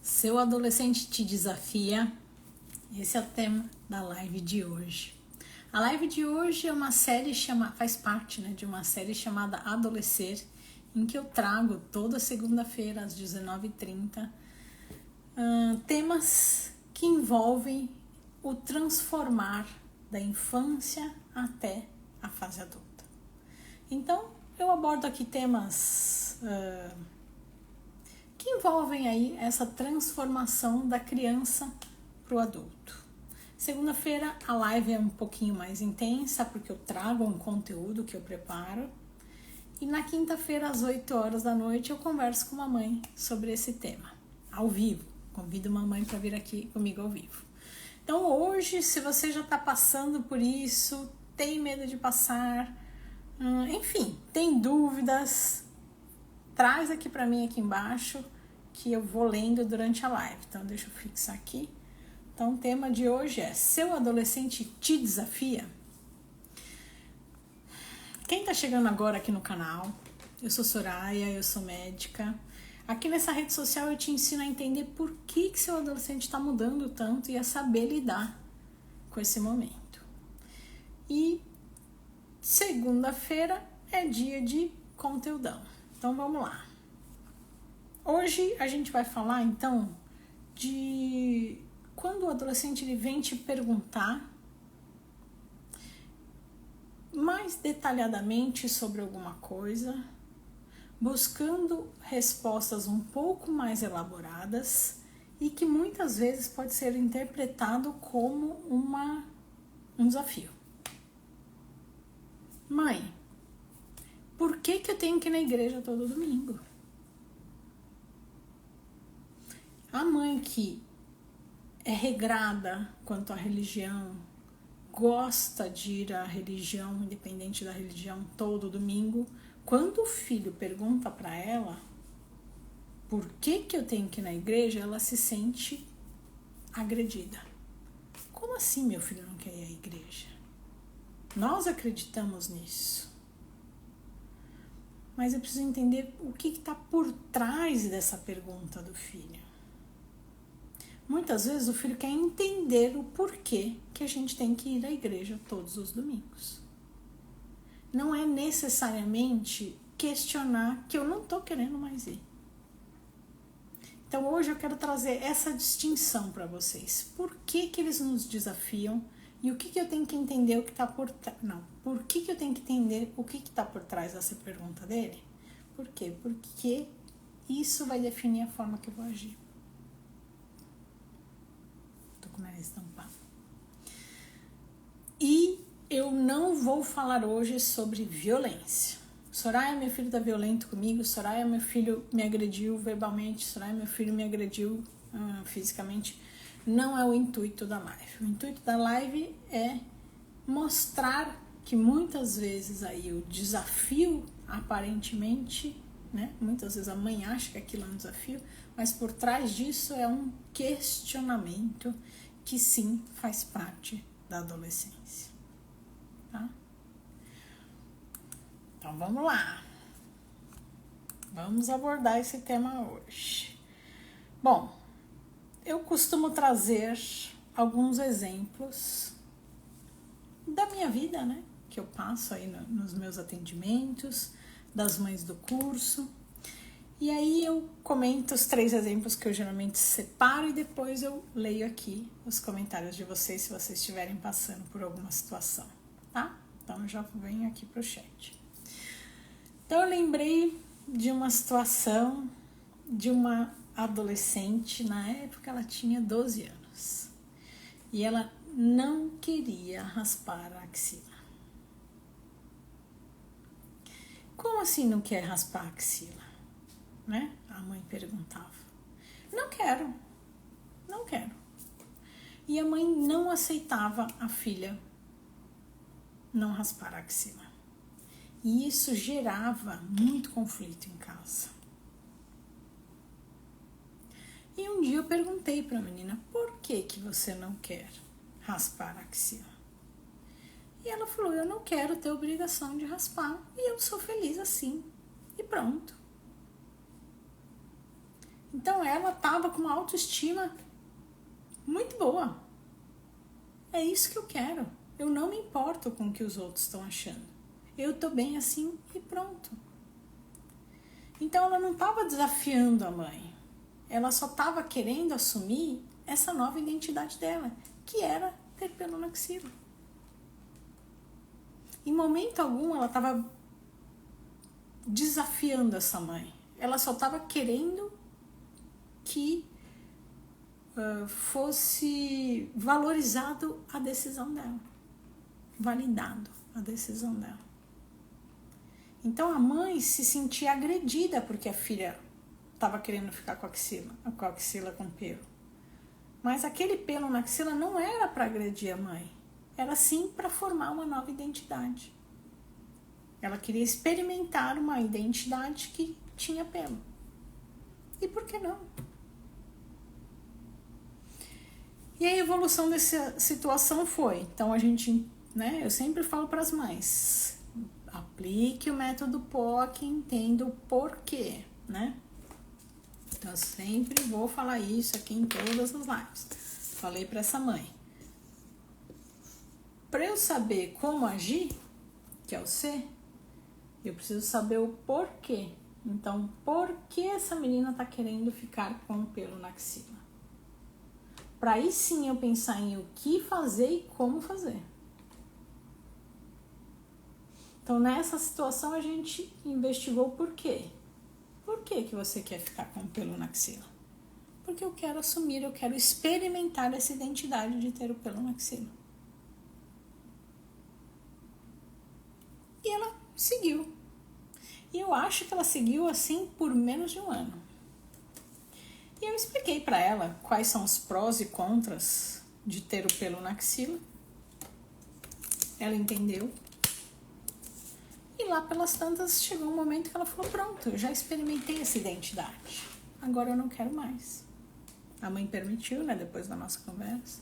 Seu adolescente te desafia? Esse é o tema da live de hoje. A live de hoje é uma série faz parte, de uma série chamada Adolescer, em que eu trago toda segunda-feira às 19h30 temas que envolvem o transformar da infância até a fase adulta. Então, eu abordo aqui temas que envolvem aí essa transformação da criança para o adulto. Segunda-feira a live é um pouquinho mais intensa, porque eu trago um conteúdo que eu preparo. E na quinta-feira, às 8 horas da noite, eu converso com uma mãe sobre esse tema, ao vivo. Convido uma mãe para vir aqui comigo ao vivo. Então hoje, se você já está passando por isso, tem medo de passar, enfim, tem dúvidas, traz aqui para mim aqui embaixo, que eu vou lendo durante a live. Então deixa eu fixar aqui. Então o tema de hoje é: seu adolescente te desafia? Quem está chegando agora aqui no canal, eu sou Soraya, eu sou médica. Aqui nessa rede social eu te ensino a entender por que seu adolescente está mudando tanto e a saber lidar com esse momento. E segunda-feira é dia de conteúdão. Então vamos lá. Hoje a gente vai falar então de quando o adolescente ele vem te perguntar mais detalhadamente sobre alguma coisa, buscando respostas um pouco mais elaboradas e que muitas vezes pode ser interpretado como um desafio. Mãe, por que eu tenho que ir na igreja todo domingo? A mãe que é regrada quanto à religião, gosta de ir à religião, independente da religião, todo domingo, quando o filho pergunta para ela por que eu tenho que ir na igreja, ela se sente agredida. Como assim meu filho não quer ir à igreja? Nós acreditamos nisso. Mas eu preciso entender o que está por trás dessa pergunta do filho. Muitas vezes o filho quer entender o porquê que a gente tem que ir à igreja todos os domingos. Não é necessariamente questionar que eu não estou querendo mais ir. Então hoje eu quero trazer essa distinção para vocês. Por que eles nos desafiam e o que eu tenho que entender o que está por trás? Não, por que eu tenho que entender o que está por trás dessa pergunta dele? Por quê? Porque isso vai definir a forma que eu vou agir. Estou com o nariz tampado. E eu não vou falar hoje sobre violência. Soraya, meu filho está violento comigo. Soraya, meu filho me agrediu verbalmente. Soraya, meu filho me agrediu fisicamente. Não é o intuito da live. O intuito da live é mostrar que muitas vezes aí o desafio, aparentemente, muitas vezes a mãe acha que aquilo é um desafio, mas por trás disso é um questionamento que sim faz parte da adolescência. Tá? Então vamos lá. Vamos abordar esse tema hoje. Bom, eu costumo trazer alguns exemplos da minha vida, que eu passo aí nos meus atendimentos, das mães do curso. E aí eu comento os 3 exemplos que eu geralmente separo e depois eu leio aqui os comentários de vocês, se vocês estiverem passando por alguma situação, tá? Então eu já venho aqui pro chat. Então eu lembrei de uma situação de uma adolescente, na época ela tinha 12 anos, e ela não queria raspar a axila. Como assim não quer raspar a axila? A mãe perguntava. Não quero. E a mãe não aceitava a filha não raspar a axila. E isso gerava muito conflito em casa. E um dia eu perguntei para a menina: por que você não quer raspar a axila? E ela falou: eu não quero ter obrigação de raspar e eu sou feliz assim. E pronto. Então ela estava com uma autoestima muito boa. É isso que eu quero. Eu não me importo com o que os outros estão achando. Eu tô bem assim e pronto. Então ela não estava desafiando a mãe. Ela só estava querendo assumir essa nova identidade dela, que era ter pelo na axila. Em momento algum ela estava desafiando essa mãe. Ela só estava querendo que fosse valorizado a decisão dela, validado a decisão dela. Então a mãe se sentia agredida porque a filha estava querendo ficar com a axila com pelo. Mas aquele pelo na axila não era para agredir a mãe, era sim para formar uma nova identidade. Ela queria experimentar uma identidade que tinha pelo. E por que não? E a evolução dessa situação foi, então a gente, né, eu sempre falo para as mães, aplique o método POC, entenda o porquê, né? Então eu sempre vou falar isso aqui em todas as lives. Falei para essa mãe. Para eu saber como agir, que é o C, eu preciso saber o porquê. Então, por que essa menina tá querendo ficar com o pelo na axila? Para aí sim eu pensar em o que fazer e como fazer. Então, nessa situação, a gente investigou o porquê. Por que você quer ficar com o pelo na axila? Porque eu quero assumir, eu quero experimentar essa identidade de ter o pelo na axila. E ela seguiu. E eu acho que ela seguiu assim por menos de um ano. E eu expliquei para ela quais são os prós e contras de ter o pelo na axila. Ela entendeu. E lá pelas tantas chegou um momento que ela falou, pronto, eu já experimentei essa identidade. Agora eu não quero mais. A mãe permitiu, né, depois da nossa conversa.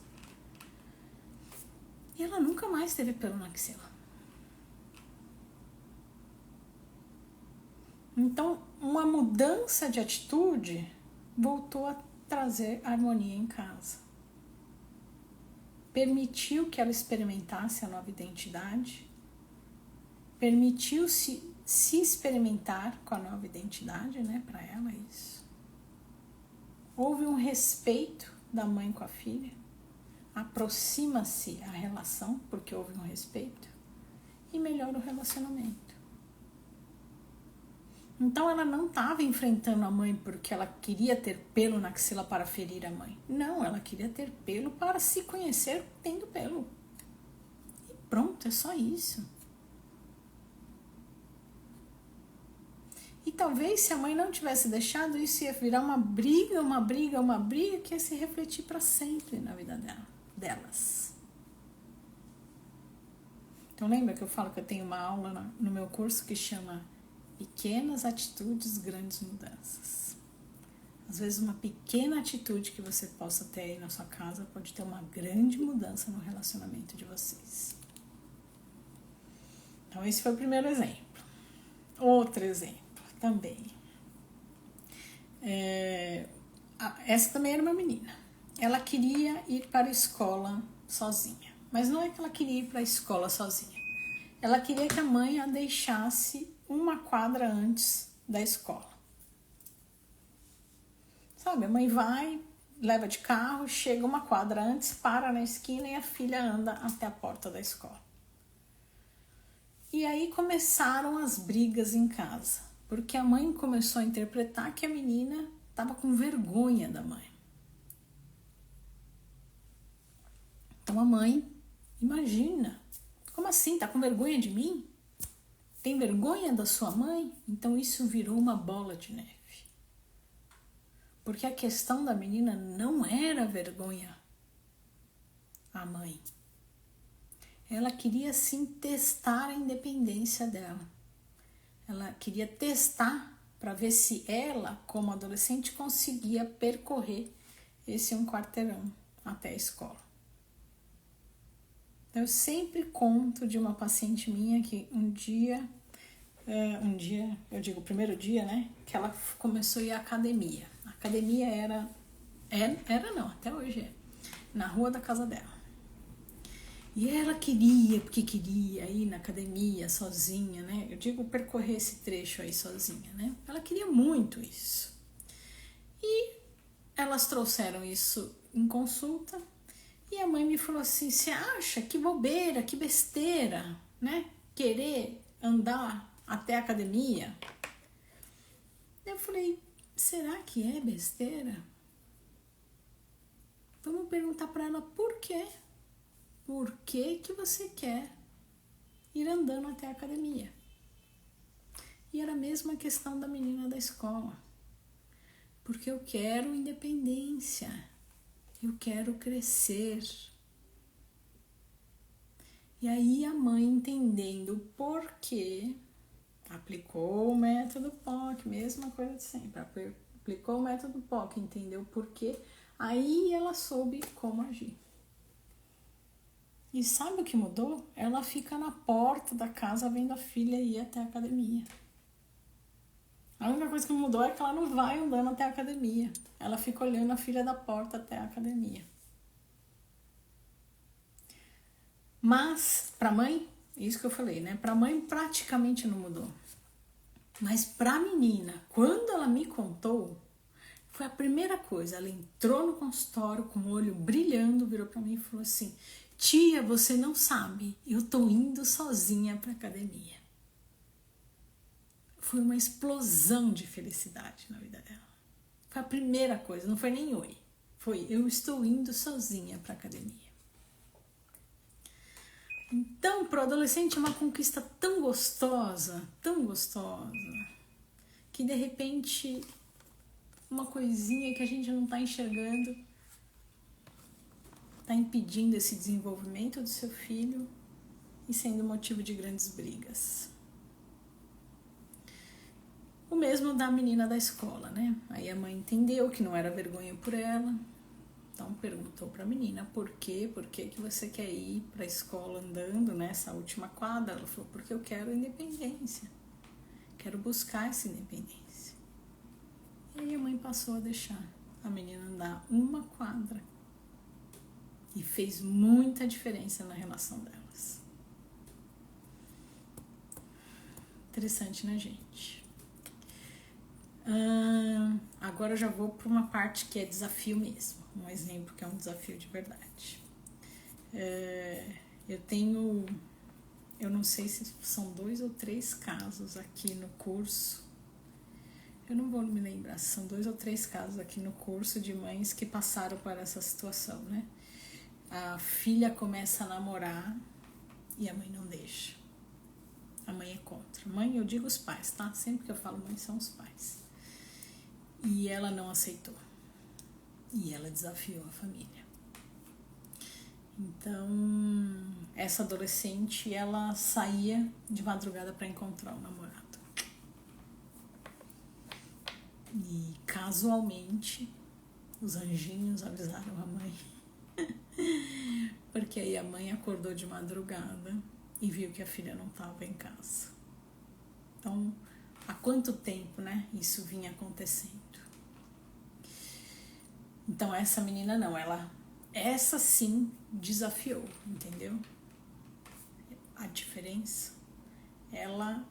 E ela nunca mais teve pelo na axila. Então, uma mudança de atitude voltou a trazer harmonia em casa. Permitiu que ela experimentasse a nova identidade. Permitiu-se se experimentar com a nova identidade, né, para ela isso. Houve um respeito da mãe com a filha. Aproxima-se a relação, porque houve um respeito. E melhora o relacionamento. Então ela não estava enfrentando a mãe porque ela queria ter pelo na axila para ferir a mãe. Não, ela queria ter pelo para se conhecer tendo pelo. E pronto, é só isso. E talvez se a mãe não tivesse deixado, isso ia virar uma briga que ia se refletir para sempre na vida delas. Então lembra que eu falo que eu tenho uma aula no meu curso que chama Pequenas Atitudes, Grandes Mudanças. Às vezes uma pequena atitude que você possa ter aí na sua casa pode ter uma grande mudança no relacionamento de vocês. Então esse foi o primeiro exemplo. Outro exemplo também. Essa também era uma menina. Ela queria ir para a escola sozinha. Mas não é que ela queria ir para a escola sozinha. Ela queria que a mãe a deixasse uma quadra antes da escola. Sabe, a mãe vai, leva de carro, chega uma quadra antes, para na esquina e a filha anda até a porta da escola. E aí começaram as brigas em casa, porque a mãe começou a interpretar que a menina estava com vergonha da mãe. Então a mãe, imagina, como assim, tá com vergonha de mim? Tem vergonha da sua mãe? Então isso virou uma bola de neve. Porque a questão da menina não era vergonha à mãe. Ela queria sim testar a independência dela. Ela queria testar para ver se ela, como adolescente, conseguia percorrer esse 1 quarteirão até a escola. Eu sempre conto de uma paciente minha que um dia um dia, eu digo o primeiro dia, né? Que ela começou a ir à academia. A academia era não, até hoje é, na rua da casa dela. E ela queria, porque queria ir na academia sozinha, né? Eu digo percorrer esse trecho aí sozinha, né? Ela queria muito isso. E elas trouxeram isso em consulta e a mãe me falou assim, você acha que bobeira, que besteira, né? Querer andar até a academia? Eu falei, será que é besteira? Vamos perguntar para ela por quê. Por que que você quer ir andando até a academia? E era a mesma questão da menina da escola. Porque eu quero independência. Eu quero crescer. E aí a mãe, entendendo o porquê, aplicou o método POC, mesma coisa de sempre. Aplicou o método POC, entendeu o porquê, aí ela soube como agir. E sabe o que mudou? Ela fica na porta da casa vendo a filha ir até a academia. A única coisa que mudou é que ela não vai andando até a academia. Ela fica olhando a filha da porta até a academia. Mas, pra mãe, isso que eu falei, né? Pra mãe praticamente não mudou. Mas pra menina, quando ela me contou, foi a primeira coisa. Ela entrou no consultório com o olho brilhando, virou pra mim e falou assim, tia, você não sabe, eu tô indo sozinha pra academia. Foi uma explosão de felicidade na vida dela. Foi a primeira coisa, não foi nem oi. Foi, eu estou indo sozinha pra academia. Então, pro adolescente é uma conquista tão gostosa, que de repente uma coisinha que a gente não tá enxergando tá impedindo esse desenvolvimento do seu filho e sendo motivo de grandes brigas. O mesmo da menina da escola, né? Aí a mãe entendeu que não era vergonha por ela, então perguntou para a menina por que você quer ir para a escola andando nessa última quadra. Ela falou, porque eu quero independência, quero buscar essa independência. E aí a mãe passou a deixar a menina andar uma quadra e fez muita diferença na relação delas. Interessante, né, gente? Agora eu já vou para uma parte que é desafio mesmo, um exemplo que é um desafio de verdade. Eu não sei se são 2 ou 3 casos aqui no curso, eu não vou me lembrar se são 2 ou 3 casos aqui no curso de mães que passaram por essa situação, né? A filha começa a namorar e a mãe não deixa. A mãe é contra. Mãe, eu digo os pais, tá? Sempre que eu falo mãe, são os pais. E ela não aceitou. E ela desafiou a família. Então, essa adolescente, ela saía de madrugada para encontrar o namorado. E casualmente, os anjinhos avisaram a mãe. Porque aí a mãe acordou de madrugada e viu que a filha não estava em casa. Então, há quanto tempo, né, isso vinha acontecendo? Então, essa menina não, essa sim desafiou, entendeu? A diferença, ela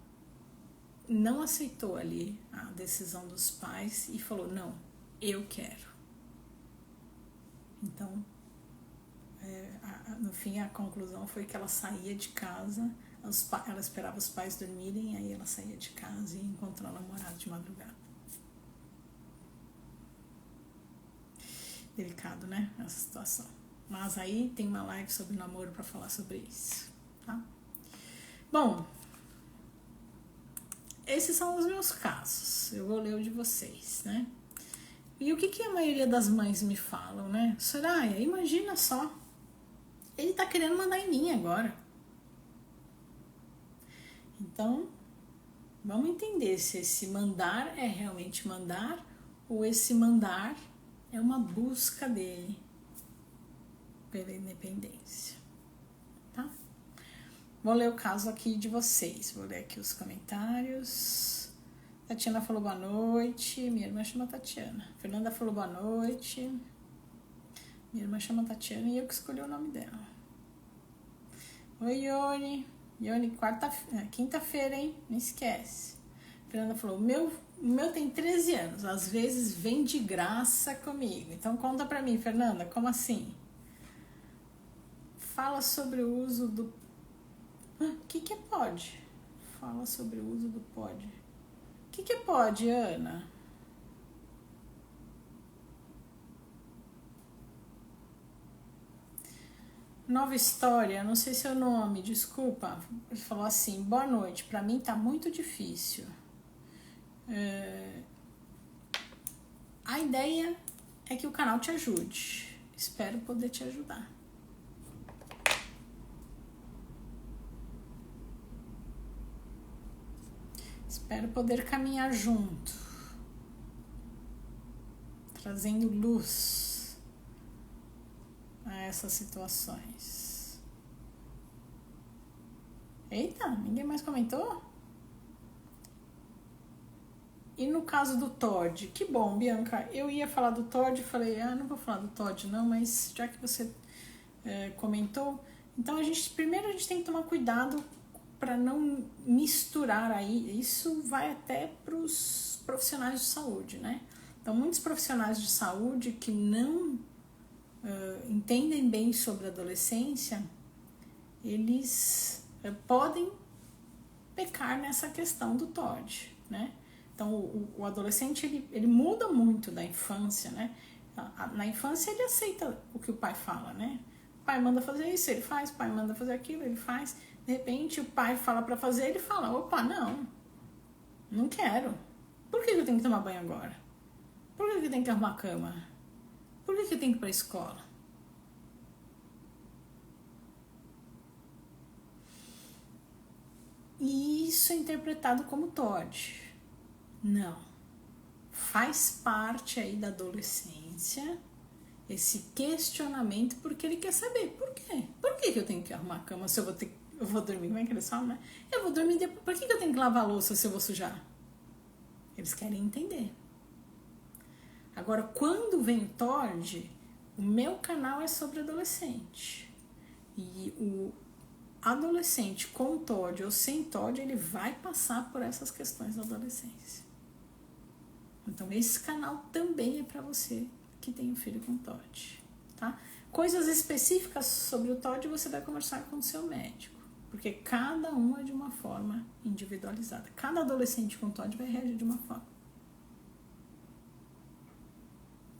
não aceitou ali a decisão dos pais e falou, não, eu quero. Então, no fim, a conclusão foi que ela saía de casa, ela esperava os pais dormirem, aí ela saía de casa e encontrou o namorado de madrugada. Delicado, né, essa situação. Mas aí tem uma live sobre namoro para falar sobre isso, tá? Bom, esses são os meus casos. Eu vou ler o de vocês, né? E o que a maioria das mães me falam, né? Soraya, imagina só, ele tá querendo mandar em mim agora. Então, vamos entender se esse mandar é realmente mandar ou esse mandar é uma busca dele pela independência, tá? Vou ler o caso aqui de vocês. Vou ler aqui os comentários. Tatiana falou boa noite. Minha irmã chama Tatiana. Fernanda falou boa noite. Minha irmã chama Tatiana e eu que escolhi o nome dela. Oi, Ione. Ione, quinta-feira, hein? Não esquece. Fernanda falou, o meu tem 13 anos. Às vezes vem de graça comigo. Então conta pra mim, Fernanda, como assim? Fala sobre o uso do... O que é pode? Fala sobre o uso do pode. O que é pode, Ana? Nova História, não sei seu nome, desculpa. Ele falou assim, boa noite, pra mim tá muito difícil. A ideia é que o canal te ajude. Espero poder te ajudar. Espero poder caminhar junto, trazendo luz a essas situações. Eita, ninguém mais comentou? E no caso do Todd, que bom, Bianca, eu ia falar do Todd, falei, não vou falar do Todd não, mas já que você comentou, então primeiro a gente tem que tomar cuidado para não misturar aí, isso vai até para os profissionais de saúde, né? Então, muitos profissionais de saúde que não entendem bem sobre a adolescência, eles podem pecar nessa questão do TOD, né? Então, o adolescente, ele muda muito da infância, né? Na infância, ele aceita o que o pai fala, né? O pai manda fazer isso, ele faz, o pai manda fazer aquilo, ele faz. De repente, o pai fala pra fazer, ele fala, opa, não quero. Por que eu tenho que tomar banho agora? Por que eu tenho que arrumar a cama? Por que eu tenho que ir pra escola? E isso é interpretado como TOD. Não. Faz parte aí da adolescência esse questionamento, porque ele quer saber por quê? Por que eu tenho que arrumar a cama se eu vou dormir? Como é que eles falam, né? Eu vou dormir depois. Por que eu tenho que lavar a louça se eu vou sujar? Eles querem entender. Agora, quando vem o TOD, o meu canal é sobre adolescente. E o adolescente com TOD ou sem TOD, ele vai passar por essas questões da adolescência. Então, esse canal também é para você que tem um filho com TOD, tá? Coisas específicas sobre o TOD você vai conversar com o seu médico, porque cada um é de uma forma individualizada. Cada adolescente com TOD vai reagir de uma forma.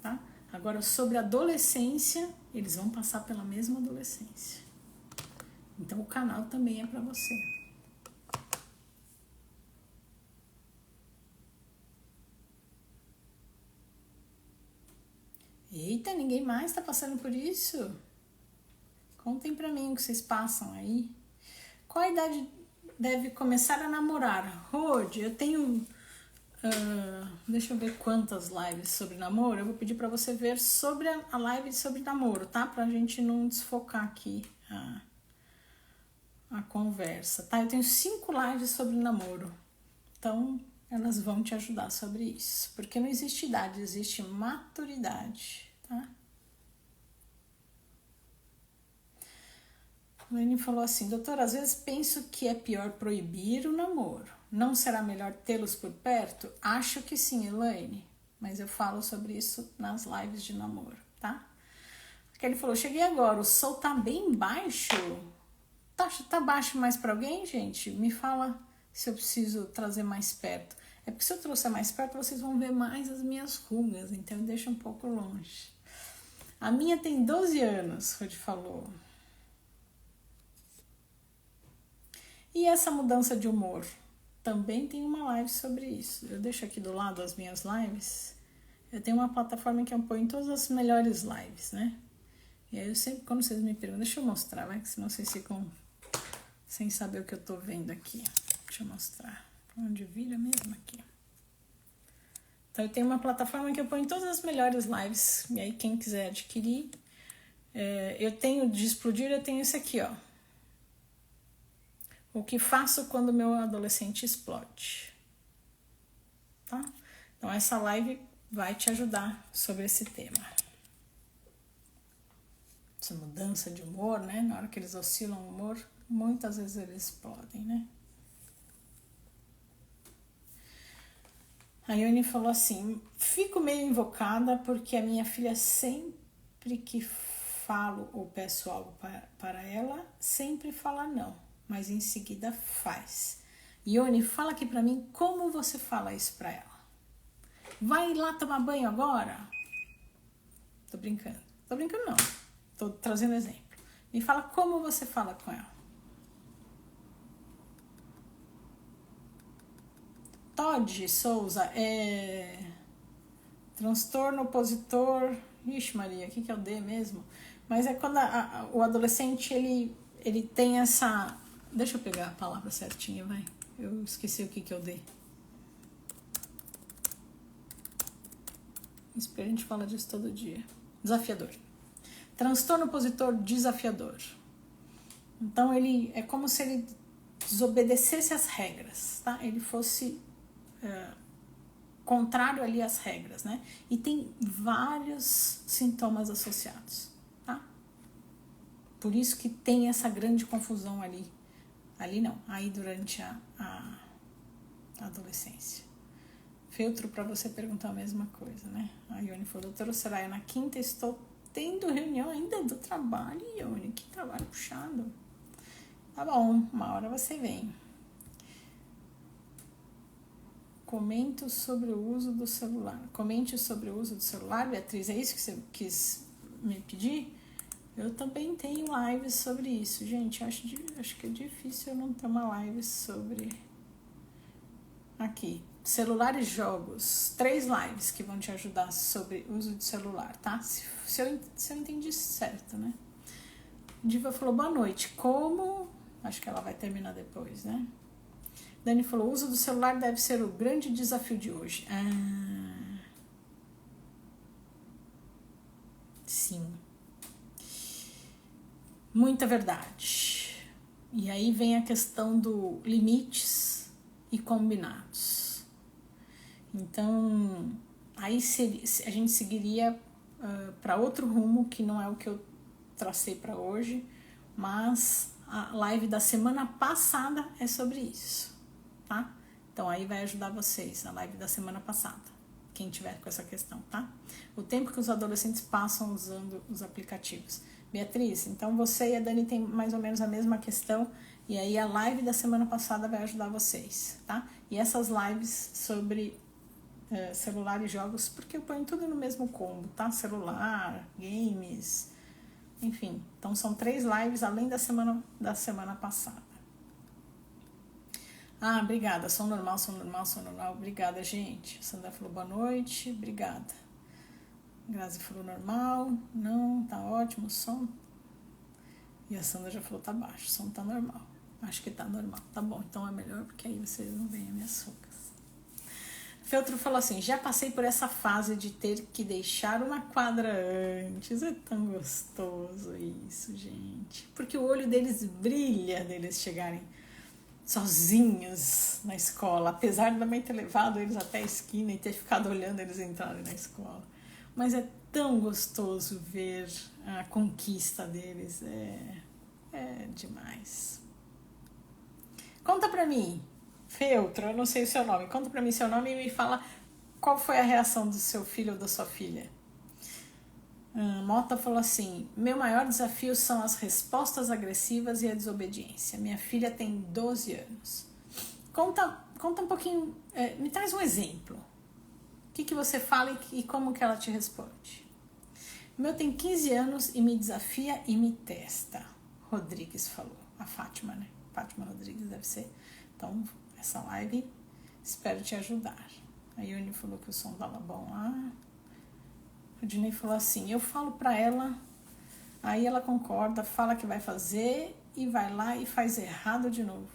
Tá? Agora, sobre a adolescência, eles vão passar pela mesma adolescência. Então, o canal também é para você. Eita, ninguém mais tá passando por isso? Contem pra mim o que vocês passam aí. Qual a idade deve começar a namorar? Rod, eu tenho... deixa eu ver quantas lives sobre namoro. Eu vou pedir pra você ver sobre a live sobre namoro, tá? Pra gente não desfocar aqui a conversa, tá? Eu tenho 5 lives sobre namoro. Então, elas vão te ajudar sobre isso. Porque não existe idade, existe maturidade, tá? A Lene falou assim, doutora, às vezes penso que é pior proibir o namoro. Não será melhor tê-los por perto? Acho que sim, Elaine. Mas eu falo sobre isso nas lives de namoro, tá? Porque ele falou, cheguei agora, o sol tá bem baixo. Tá baixo mais pra alguém, gente? Me fala se eu preciso trazer mais perto. É porque se eu trouxer mais perto, vocês vão ver mais as minhas rugas. Então, deixa um pouco longe. A minha tem 12 anos, Rod falou. E essa mudança de humor? Também tem uma live sobre isso. Eu deixo aqui do lado as minhas lives. Eu tenho uma plataforma que eu ponho todas as melhores lives, né? E aí eu sempre, quando vocês me perguntam, deixa eu mostrar, vai, que senão vocês ficam sem saber o que eu tô vendo aqui. Deixa eu mostrar. Onde vira mesmo aqui. Então eu tenho uma plataforma que eu ponho todas as melhores lives. E aí quem quiser adquirir. Eu tenho de explodir, eu tenho esse aqui, ó. O que faço quando meu adolescente explode? Tá? Então essa live vai te ajudar sobre esse tema. Essa mudança de humor, né? Na hora que eles oscilam o humor, muitas vezes eles explodem, né? A Ione falou assim: fico meio invocada porque a minha filha sempre que falo ou peço algo para ela, sempre fala não, mas em seguida faz. Ione, fala aqui pra mim como você fala isso pra ela. Vai lá tomar banho agora? Tô brincando. Tô brincando não. Tô trazendo exemplo. Me fala como você fala com ela. Todd Souza transtorno opositor. Ixi, Maria, o que é o D mesmo? Mas é quando o adolescente ele tem essa. Deixa eu pegar a palavra certinha, vai. Eu esqueci o que é o D. A gente fala disso todo dia. Desafiador. Transtorno opositor desafiador. Então ele é como se ele desobedecesse as regras, tá? Ele fosse contrário ali às regras, né? E tem vários sintomas associados, tá? Por isso que tem essa grande confusão ali. Ali não, aí durante a adolescência. Feltro para você perguntar a mesma coisa, né? A Ione falou, doutora Soraya, na quinta estou tendo reunião ainda do trabalho, Ione, que trabalho puxado. Tá bom, uma hora você vem. Comento sobre o uso do celular. Comente sobre o uso do celular, Beatriz, é isso que você quis me pedir? Eu também tenho lives sobre isso, gente. Acho que é difícil eu não ter uma live sobre... Aqui, celular e jogos. 3 lives que vão te ajudar sobre uso de celular, tá? Se eu entendi certo, né? Diva falou, boa noite. Como... Acho que ela vai terminar depois, né? Dani falou, o uso do celular deve ser o grande desafio de hoje. Sim. Muita verdade. E aí vem a questão do limites e combinados. Então, aí a gente seguiria para outro rumo, que não é o que eu tracei para hoje, mas a live da semana passada é sobre isso, tá? Então aí vai ajudar vocês, a live da semana passada, quem tiver com essa questão, tá? O tempo que os adolescentes passam usando os aplicativos. Beatriz, então você e a Dani tem mais ou menos a mesma questão, e aí a live da semana passada vai ajudar vocês, tá? E essas lives sobre celular e jogos, porque eu ponho tudo no mesmo combo, tá? Celular, games, enfim. Então são 3 lives além da semana passada. Ah, obrigada. Som normal. Obrigada, gente. Sandra falou boa noite. Obrigada. Grazi falou normal. Não, tá ótimo o som. E a Sandra já falou tá baixo. O som tá normal. Acho que tá normal. Tá bom, então é melhor porque aí vocês não veem as minhas rugas. Feltro falou assim, já passei por essa fase de ter que deixar uma quadra antes. É tão gostoso isso, gente. Porque o olho deles brilha deles chegarem sozinhos na escola, apesar da mãe ter levado eles até a esquina e ter ficado olhando eles entrarem na escola. Mas é tão gostoso ver a conquista deles, é demais. Conta pra mim, Feltro, eu não sei o seu nome, conta pra mim seu nome e me fala qual foi a reação do seu filho ou da sua filha. Mota falou assim, meu maior desafio são as respostas agressivas e a desobediência. Minha filha tem 12 anos. Conta um pouquinho, me traz um exemplo. O que você fala e como que ela te responde? O meu tem 15 anos e me desafia e me testa. Rodrigues falou. A Fátima, né? Fátima Rodrigues deve ser. Então, essa live, espero te ajudar. A Ione falou que o som tava bom lá. O Dinei falou assim, eu falo pra ela, aí ela concorda, fala que vai fazer e vai lá e faz errado de novo.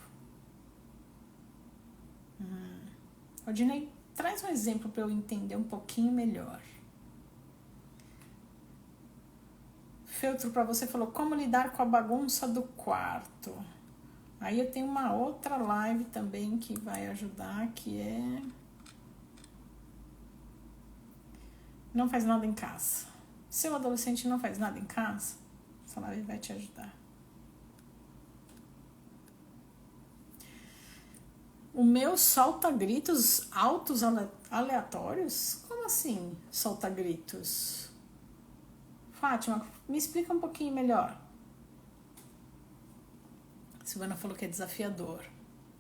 O Dinei, traz um exemplo para eu entender um pouquinho melhor. Feltro para você falou, como lidar com a bagunça do quarto? Aí eu tenho uma outra live também que vai ajudar, que é... Não faz nada em casa. Seu adolescente não faz nada em casa, essa live vai te ajudar. O meu solta gritos altos aleatórios? Como assim, solta gritos? Fátima, me explica um pouquinho melhor. Silvana falou que é desafiador.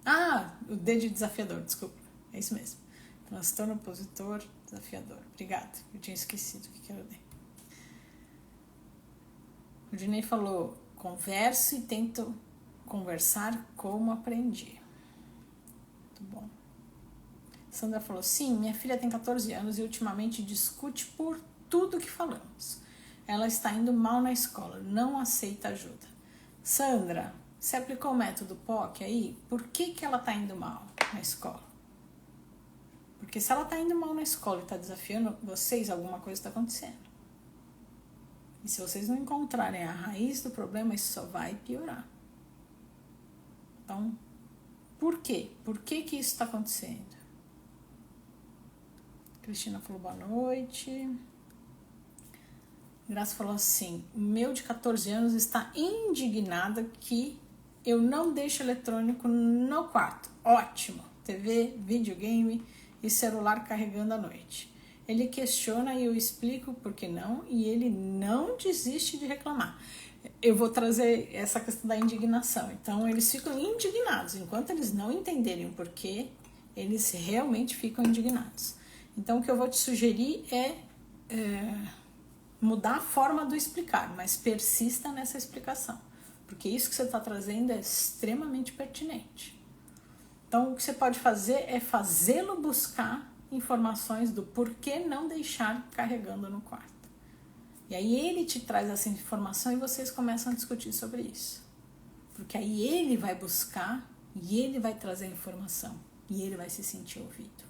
Ah, o D de desafiador, desculpa. É isso mesmo. Transtorno opositor desafiador. Obrigada, eu tinha esquecido o que era o D. O Dinei falou, converso e tento conversar como aprendi. Muito bom. Sandra falou, sim, minha filha tem 14 anos e ultimamente discute por tudo que falamos. Ela está indo mal na escola, não aceita ajuda. Sandra, você aplicou o método POC aí? Por que ela está indo mal na escola? Porque se ela está indo mal na escola e está desafiando vocês, alguma coisa está acontecendo. E se vocês não encontrarem a raiz do problema, isso só vai piorar. Então, por quê? Por que isso está acontecendo? Cristina falou boa noite. Graça falou assim, o meu de 14 anos está indignada que eu não deixo eletrônico no quarto. Ótimo, TV, videogame e celular carregando à noite. Ele questiona e eu explico por que não e ele não desiste de reclamar. Eu vou trazer essa questão da indignação. Então, eles ficam indignados. Enquanto eles não entenderem o porquê, eles realmente ficam indignados. Então, o que eu vou te sugerir é mudar a forma do explicar, mas persista nessa explicação. Porque isso que você está trazendo é extremamente pertinente. Então, o que você pode fazer é fazê-lo buscar informações do porquê não deixar carregando no quarto. E aí ele te traz essa informação e vocês começam a discutir sobre isso. Porque aí ele vai buscar e ele vai trazer a informação. E ele vai se sentir ouvido.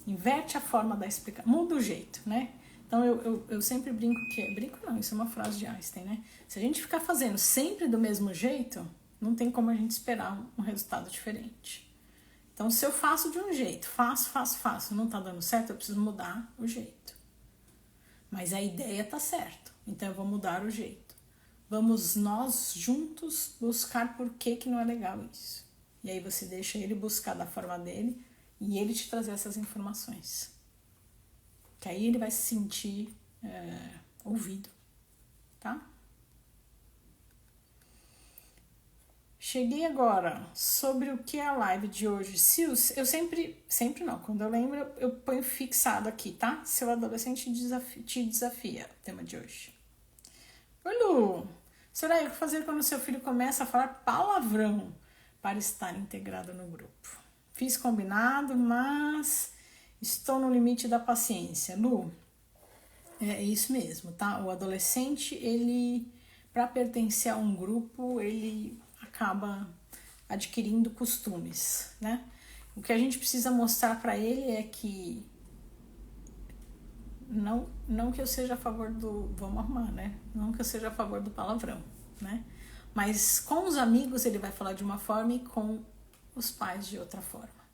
Inverte a forma da explicação. Muda o jeito, né? Então eu sempre brinco que... Brinco não, isso é uma frase de Einstein, né? Se a gente ficar fazendo sempre do mesmo jeito, não tem como a gente esperar um resultado diferente. Então se eu faço de um jeito, faço, não tá dando certo, eu preciso mudar o jeito. Mas a ideia tá certa, então eu vou mudar o jeito. Vamos nós juntos buscar por que não é legal isso. E aí você deixa ele buscar da forma dele e ele te trazer essas informações. Que aí ele vai se sentir ouvido, tá? Cheguei agora sobre o que é a live de hoje. Se eu sempre não, quando eu lembro eu ponho fixado aqui, tá? Seu adolescente te desafia, o tema de hoje. Oi, Lu! Soraya, o que fazer quando seu filho começa a falar palavrão para estar integrado no grupo? Fiz combinado, mas estou no limite da paciência. Lu, é isso mesmo, tá? O adolescente, ele, para pertencer a um grupo, ele acaba adquirindo costumes, né? O que a gente precisa mostrar para ele é que não que eu seja a favor do vamos arrumar, né? Não que eu seja a favor do palavrão, né? Mas com os amigos ele vai falar de uma forma e com os pais de outra forma.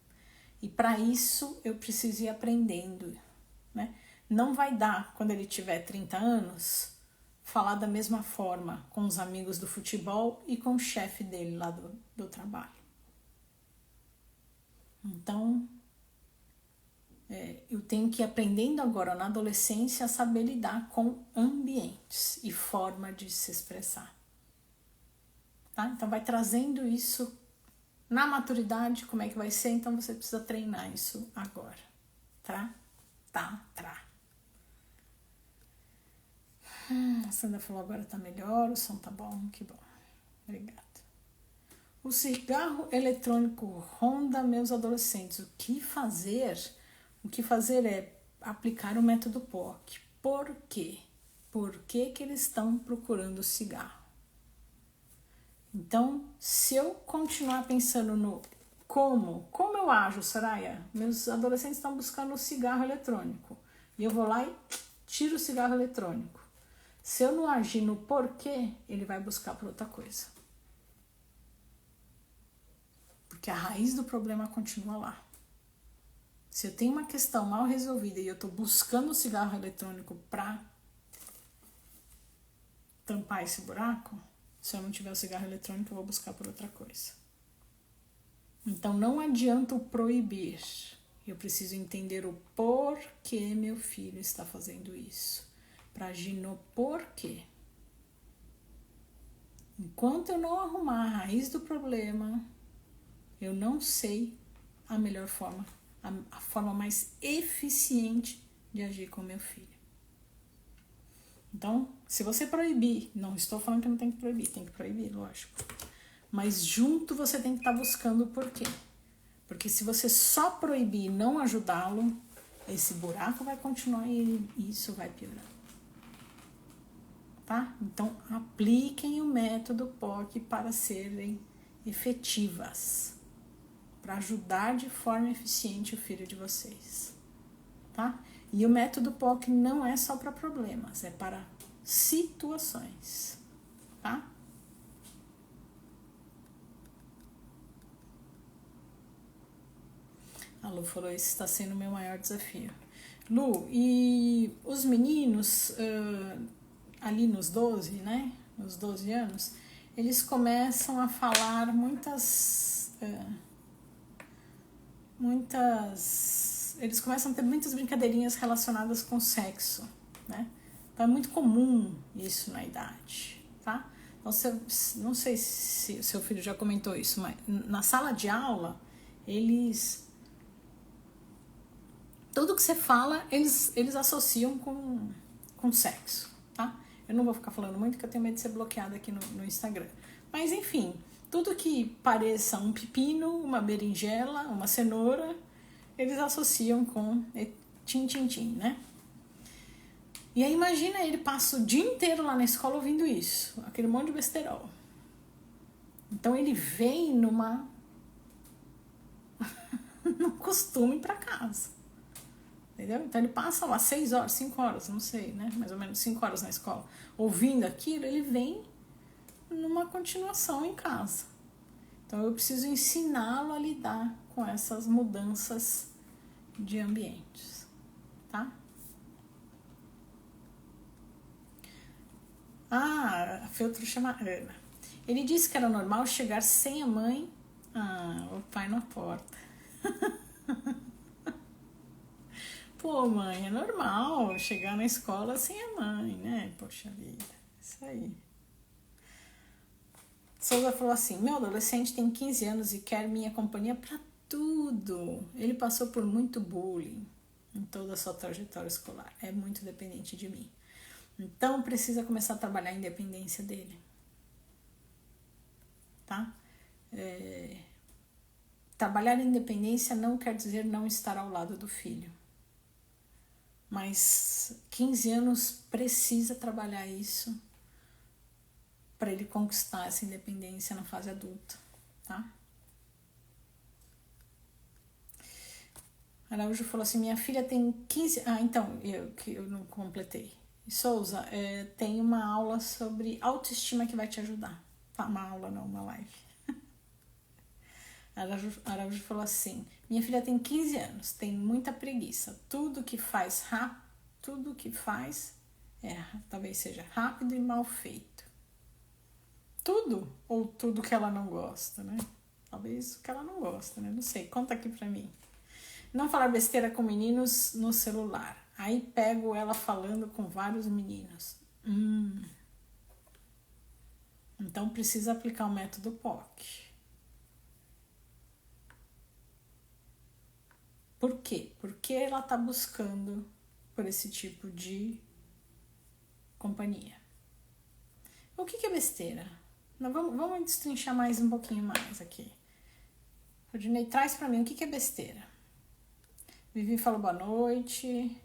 E para isso eu preciso ir aprendendo, né? Não vai dar, quando ele tiver 30 anos, falar da mesma forma com os amigos do futebol e com o chefe dele lá do trabalho. Então, eu tenho que ir aprendendo agora na adolescência a saber lidar com ambientes e forma de se expressar. Tá? Então vai trazendo isso na maturidade, como é que vai ser, então você precisa treinar isso agora. Tá? A Sandra falou agora tá melhor, o som tá bom, que bom. Obrigada. O cigarro eletrônico ronda meus adolescentes. O que fazer? O que fazer é aplicar o método POC. Por quê? Por que eles estão procurando o cigarro? Então, se eu continuar pensando no como eu ajo, Soraya? Meus adolescentes estão buscando o cigarro eletrônico. E eu vou lá e tiro o cigarro eletrônico. Se eu não agir no porquê, ele vai buscar por outra coisa. Porque a raiz do problema continua lá. Se eu tenho uma questão mal resolvida e eu estou buscando o cigarro eletrônico para tampar esse buraco, se eu não tiver o cigarro eletrônico, eu vou buscar por outra coisa. Então não adianta o proibir. Eu preciso entender o porquê meu filho está fazendo isso. Para agir no porquê. Enquanto eu não arrumar a raiz do problema, eu não sei a melhor forma, a forma mais eficiente de agir com meu filho. Então, se você proibir, não estou falando que não tem que proibir, tem que proibir, lógico. Mas junto você tem que estar buscando o porquê. Porque se você só proibir e não ajudá-lo, esse buraco vai continuar e isso vai piorar. Tá? Então, apliquem o método POC para serem efetivas. Para ajudar de forma eficiente o filho de vocês. Tá? E o método POC não é só para problemas, é para situações. Tá? A Lu falou, esse está sendo o meu maior desafio. Lu, e os meninos, ali nos 12, né? Nos 12 anos, eles começam a falar eles começam a ter muitas brincadeirinhas relacionadas com sexo, né? Então é muito comum isso na idade, tá? Então, não sei se o seu filho já comentou isso, mas na sala de aula, tudo que você fala, eles associam com sexo, tá? Eu não vou ficar falando muito, porque eu tenho medo de ser bloqueada aqui no Instagram. Mas, enfim, tudo que pareça um pepino, uma berinjela, uma cenoura, eles associam com tim, né? E aí, imagina, ele passa o dia inteiro lá na escola ouvindo isso, aquele monte de besterol. Então, ele vem num costume pra casa. Entendeu? Então ele passa lá 6 horas, 5 horas, não sei, né? Mais ou menos 5 horas na escola. Ouvindo aquilo, ele vem numa continuação em casa. Então eu preciso ensiná-lo a lidar com essas mudanças de ambientes, tá? A Feltro chama Ana. Ele disse que era normal chegar sem a mãe, o pai na porta. Pô, mãe, é normal chegar na escola sem a mãe, né? Poxa vida, isso aí. Souza falou assim, meu adolescente tem 15 anos e quer minha companhia pra tudo. Ele passou por muito bullying em toda a sua trajetória escolar. É muito dependente de mim. Então, precisa começar a trabalhar a independência dele. Tá? Trabalhar a independência não quer dizer não estar ao lado do filho. Mas 15 anos precisa trabalhar isso para ele conquistar essa independência na fase adulta, tá? Araújo falou assim, minha filha tem 15... então, eu não completei. Souza, tem uma aula sobre autoestima que vai te ajudar. Tá, uma aula não, uma live. Araújo falou assim, minha filha tem 15 anos, tem muita preguiça. Tudo que faz, talvez seja rápido e mal feito. Tudo ou tudo que ela não gosta, né? Talvez o que ela não gosta, né? Não sei, conta aqui pra mim. Não falar besteira com meninos no celular. Aí pego ela falando com vários meninos. Então precisa aplicar o método POC. Por quê? Porque ela tá buscando por esse tipo de companhia. O que é besteira? Vamos destrinchar mais um pouquinho mais aqui. Rodinei, traz pra mim o que é besteira. Vivi falou boa noite.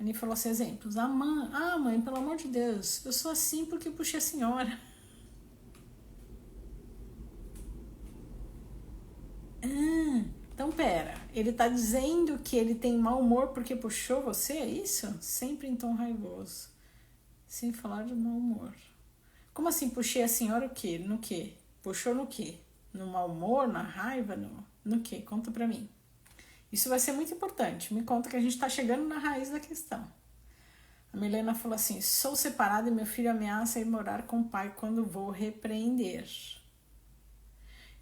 Ani falou assim, exemplos. Mãe, pelo amor de Deus, eu sou assim porque puxei a senhora. Então pera, ele tá dizendo que ele tem mau humor porque puxou você, é isso? Sempre em tom raivoso. Sem falar de mau humor. Como assim, puxei a senhora o quê? No quê? Puxou no quê? No mau humor, na raiva, no quê? Conta pra mim. Isso vai ser muito importante. Me conta que a gente tá chegando na raiz da questão. A Milena falou assim: sou separada e meu filho ameaça ir morar com o pai quando vou repreender.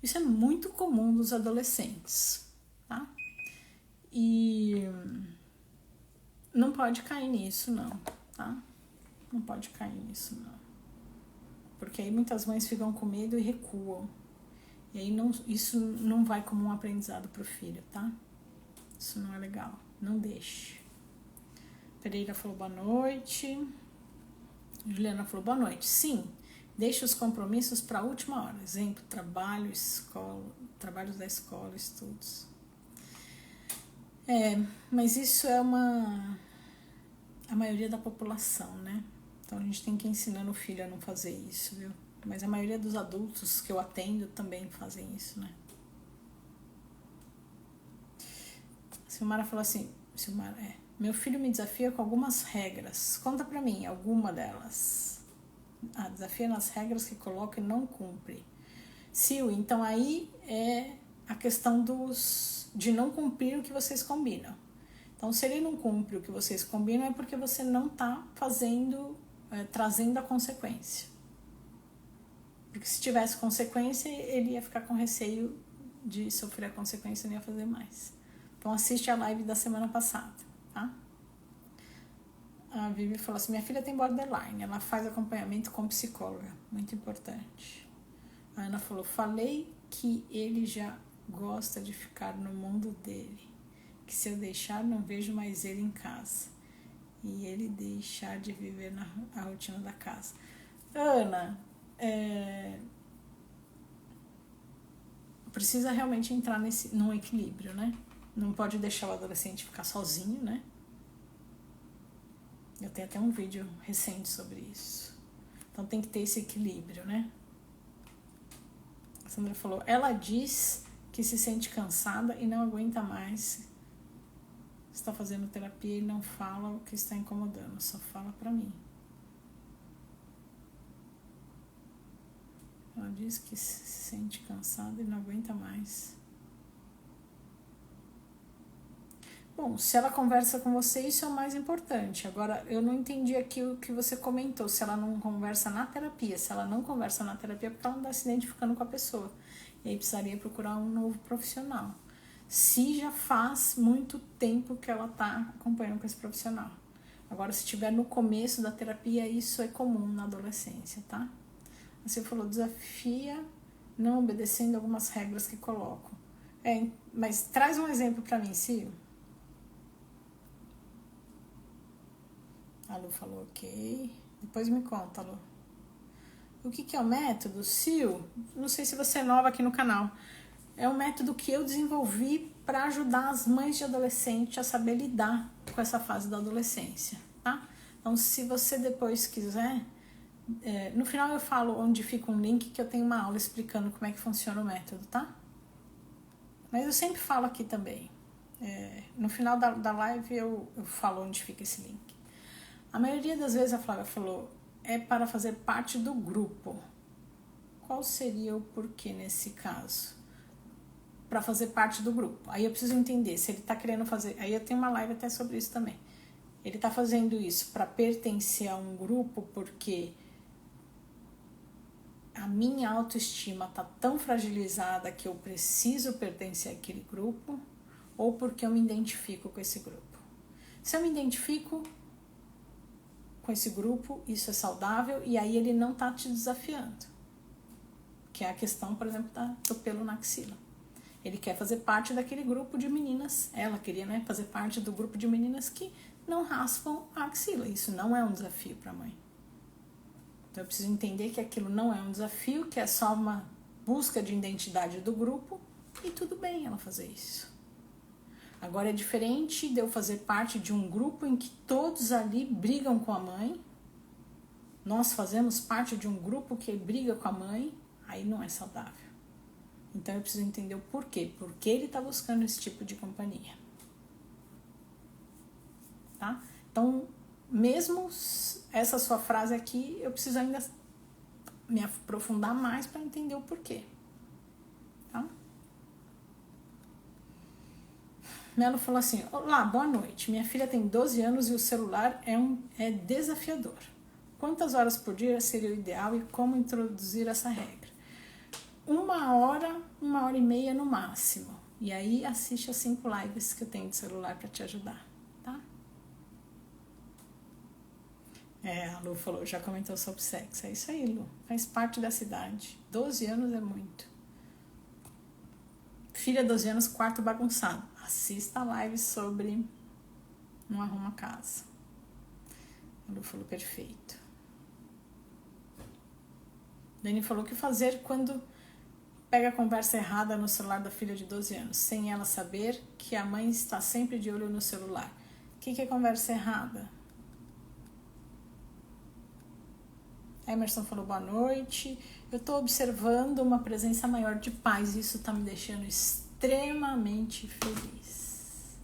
Isso é muito comum dos adolescentes, tá? E não pode cair nisso, não, tá? Não pode cair nisso, não. Porque aí muitas mães ficam com medo e recuam. E aí isso não vai como um aprendizado pro filho, tá? Isso não é legal. Não deixe. Pereira falou boa noite. Juliana falou boa noite. Sim, deixe os compromissos para a última hora. Exemplo, trabalho, escola, trabalhos da escola, estudos. Mas isso é a maioria da população, né? Então a gente tem que ir ensinando o filho a não fazer isso, viu? Mas a maioria dos adultos que eu atendo também fazem isso, né? A Silmara falou assim, meu filho me desafia com algumas regras. Conta pra mim, alguma delas. Desafia nas regras que coloca e não cumpre. Sil, então aí é a questão de não cumprir o que vocês combinam. Então, se ele não cumpre o que vocês combinam, é porque você não tá trazendo a consequência. Porque se tivesse consequência, ele ia ficar com receio de sofrer a consequência e não ia fazer mais. Então, assiste a live da semana passada, tá? A Vivi falou assim, minha filha tem borderline, ela faz acompanhamento com psicóloga, muito importante. A Ana falou, falei que ele já gosta de ficar no mundo dele, que se eu deixar, não vejo mais ele em casa. E ele deixar de viver a rotina da casa. Ana, precisa realmente entrar num equilíbrio, né? Não pode deixar o adolescente ficar sozinho, né? Eu tenho até um vídeo recente sobre isso. Então tem que ter esse equilíbrio, né? A Sandra falou, ela diz que se sente cansada e não aguenta mais. Está fazendo terapia e não fala o que está incomodando, só fala pra mim. Ela diz que se sente cansada e não aguenta mais. Bom, se ela conversa com você, isso é o mais importante. Agora, eu não entendi aqui o que você comentou, se ela não conversa na terapia. Se ela não conversa na terapia, é porque ela não está se identificando com a pessoa. E aí precisaria procurar um novo profissional. Se já faz muito tempo que ela está acompanhando com esse profissional. Agora, se estiver no começo da terapia, isso é comum na adolescência, tá? Você falou, desafia não obedecendo algumas regras que coloco. Mas traz um exemplo para mim, Cio. A Lu falou ok. Depois me conta, Lu. O que é o método? Sil, não sei se você é nova aqui no canal. É um método que eu desenvolvi para ajudar as mães de adolescente a saber lidar com essa fase da adolescência, tá? Então, se você depois quiser, no final eu falo onde fica um link que eu tenho uma aula explicando como é que funciona o método, tá? Mas eu sempre falo aqui também. No final da live eu falo onde fica esse link. A maioria das vezes a Flávia falou, é para fazer parte do grupo. Qual seria o porquê nesse caso? Para fazer parte do grupo. Aí eu preciso entender se ele está querendo fazer. Aí eu tenho uma live até sobre isso também. Ele está fazendo isso para pertencer a um grupo porque a minha autoestima está tão fragilizada que eu preciso pertencer àquele grupo, ou porque eu me identifico com esse grupo. Se eu me identifico com esse grupo, isso é saudável, e aí ele não tá te desafiando. Que é a questão, por exemplo, do pelo na axila. Ele quer fazer parte daquele grupo de meninas, ela queria, né, fazer parte do grupo de meninas que não raspam a axila. Isso não é um desafio para a mãe. Então eu preciso entender que aquilo não é um desafio, que é só uma busca de identidade do grupo, e tudo bem ela fazer isso. Agora é diferente de eu fazer parte de um grupo em que todos ali brigam com a mãe. Nós fazemos parte de um grupo que briga com a mãe, aí não é saudável. Então eu preciso entender o porquê. Por que ele está buscando esse tipo de companhia. Tá? Então, mesmo essa sua frase aqui, eu preciso ainda me aprofundar mais para entender o porquê. Melo falou assim: olá, boa noite. Minha filha tem 12 anos e o celular é desafiador. Quantas horas por dia seria o ideal e como introduzir essa regra? 1 hora, 1 hora e meia no máximo. E aí assiste as 5 lives que eu tenho de celular para te ajudar, tá? A Lu falou, já comentou sobre sexo. É isso aí, Lu. Faz parte da cidade. 12 anos é muito. Filha, 12 anos, quarto bagunçado. Assista a live sobre não arruma casa. A Lu falou perfeito. Dani falou o que fazer quando pega a conversa errada no celular da filha de 12 anos, sem ela saber que a mãe está sempre de olho no celular. O que é conversa errada? Emerson falou boa noite. Eu estou observando uma presença maior de paz e isso está me deixando extremamente feliz.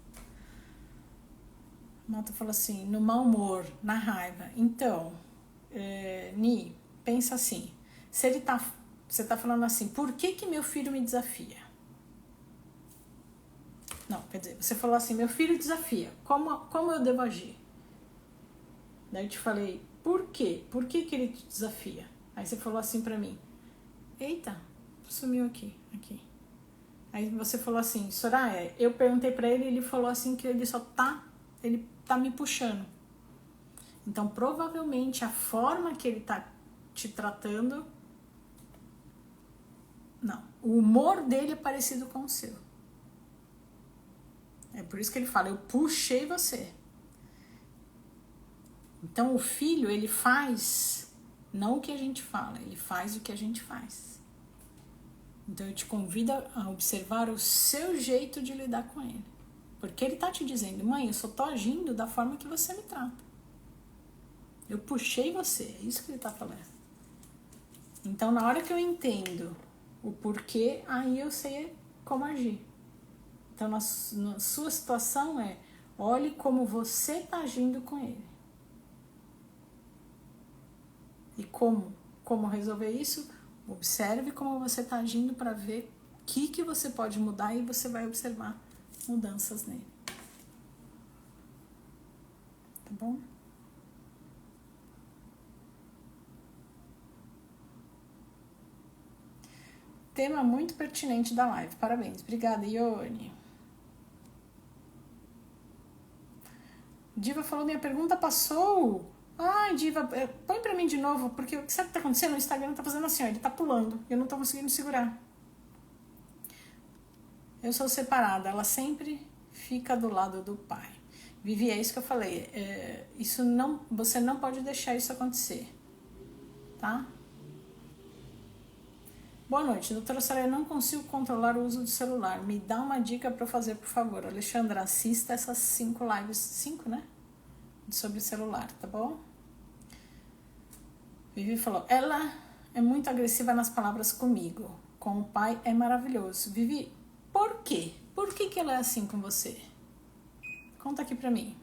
Malta falou assim, no mau humor, na raiva. Então, Ni, pensa assim, se ele tá, você tá falando assim, por que meu filho me desafia? Não, quer dizer, você falou assim, meu filho desafia, como eu devo agir? Daí eu te falei, por quê? Por que ele te desafia? Aí você falou assim pra mim, eita, sumiu aqui. Aí você falou assim, Soraya, eu perguntei pra ele, ele falou assim que ele tá me puxando. Então, provavelmente, a forma que ele tá te tratando, não, o humor dele é parecido com o seu. É por isso que ele fala, eu puxei você. Então, o filho, ele faz não o que a gente fala, ele faz o que a gente faz. Então, eu te convido a observar o seu jeito de lidar com ele. Porque ele tá te dizendo, mãe, eu só tô agindo da forma que você me trata. Eu puxei você, é isso que ele tá falando. Então, na hora que eu entendo o porquê, aí eu sei como agir. Então, na sua situação olhe como você tá agindo com ele. E como resolver isso? Observe como você está agindo para ver o que você pode mudar e você vai observar mudanças nele. Tá bom? Tema muito pertinente da live. Parabéns. Obrigada, Ione. Diva falou, minha pergunta passou. Ai, Diva, põe pra mim de novo, porque sabe o que tá acontecendo? O Instagram tá fazendo assim, ó, ele tá pulando. Eu não tô conseguindo segurar. Eu sou separada, ela sempre fica do lado do pai. Vivi, é isso que eu falei. Você não pode deixar isso acontecer. Tá? Boa noite, doutora Soraya, não consigo controlar o uso do celular. Me dá uma dica para eu fazer, por favor. Alexandra, assista essas 5 lives, 5, né? Sobre celular, tá bom? Vivi falou, ela é muito agressiva nas palavras comigo. Com o pai é maravilhoso. Vivi, por quê? Por que ela é assim com você? Conta aqui pra mim.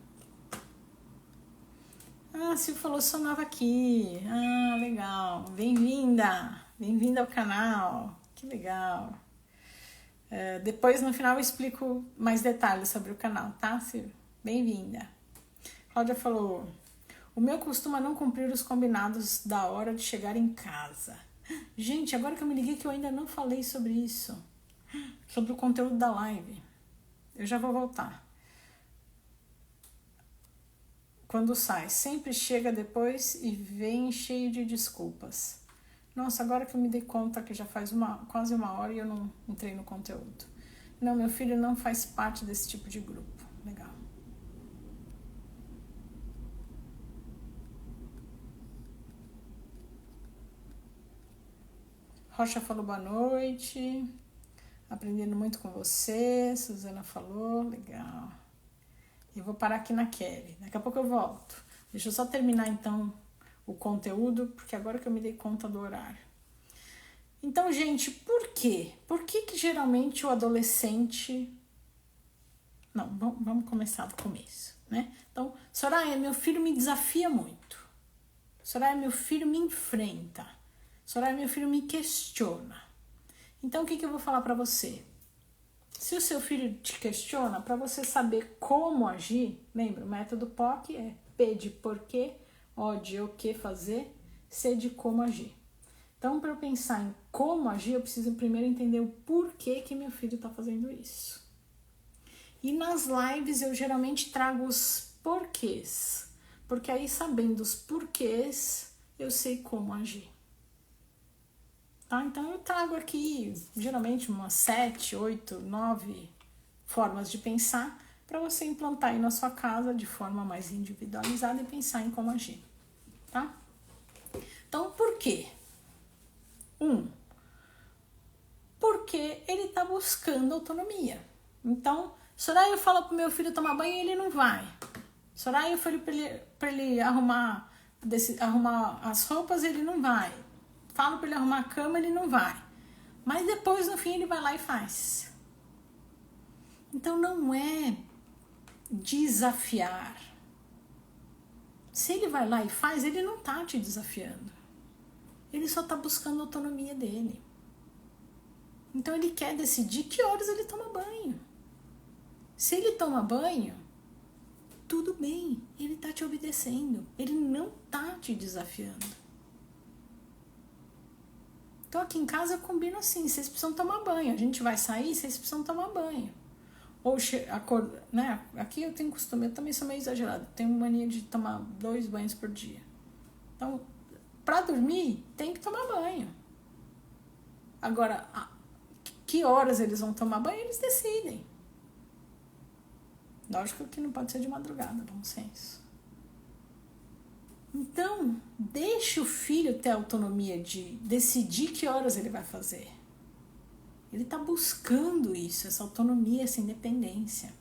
Ah, Sil falou, sou nova aqui. Ah, legal. Bem-vinda. Bem-vinda ao canal. Que legal. Depois, no final, eu explico mais detalhes sobre o canal, tá, Sil? Bem-vinda. Cláudia falou, o meu costuma não cumprir os combinados da hora de chegar em casa. Gente, agora que eu me liguei que eu ainda não falei sobre isso. Sobre o conteúdo da live. Eu já vou voltar. Quando sai, sempre chega depois e vem cheio de desculpas. Nossa, agora que eu me dei conta que já faz quase 1 hora e eu não entrei no conteúdo. Não, meu filho não faz parte desse tipo de grupo. Legal. Rocha falou boa noite. Aprendendo muito com você. Suzana falou, legal. Eu vou parar aqui na Kelly. Daqui a pouco eu volto. Deixa eu só terminar então o conteúdo, porque agora que eu me dei conta do horário. Então, gente, por quê? Por que geralmente o adolescente... Não, vamos começar do começo, né? Então, Soraya, meu filho me desafia muito. Soraya, meu filho me enfrenta. Soraya, meu filho me questiona. Então, o que eu vou falar pra você? Se o seu filho te questiona, para você saber como agir, lembra, o método POC é P de porquê, O de o que fazer, C de como agir. Então, para eu pensar em como agir, eu preciso primeiro entender o porquê que meu filho está fazendo isso. E nas lives eu geralmente trago os porquês, porque aí sabendo os porquês, eu sei como agir. Tá? Então eu trago aqui geralmente umas 7, 8, 9 formas de pensar para você implantar aí na sua casa de forma mais individualizada e pensar em como agir. Tá? Então, por quê? Porque ele está buscando autonomia. Então, Soraya fala pro meu filho tomar banho e ele não vai. Soraya eu falei para ele arrumar as roupas, ele não vai. Falo para ele arrumar a cama, ele não vai. Mas depois, no fim, ele vai lá e faz. Então, não é desafiar. Se ele vai lá e faz, ele não tá te desafiando. Ele só tá buscando a autonomia dele. Então, ele quer decidir que horas ele toma banho. Se ele toma banho, tudo bem, ele tá te obedecendo. Ele não tá te desafiando. Então, aqui em casa eu combino assim, vocês precisam tomar banho. A gente vai sair, vocês precisam tomar banho. Ou né? Aqui eu tenho costume, eu também sou meio exagerada. Tenho mania de tomar 2 banhos por dia. Então, pra dormir, tem que tomar banho. Agora, que horas eles vão tomar banho, eles decidem. Lógico que não pode ser de madrugada, bom senso. Então, deixe o filho ter a autonomia de decidir que horas ele vai fazer. Ele está buscando isso, essa autonomia, essa independência.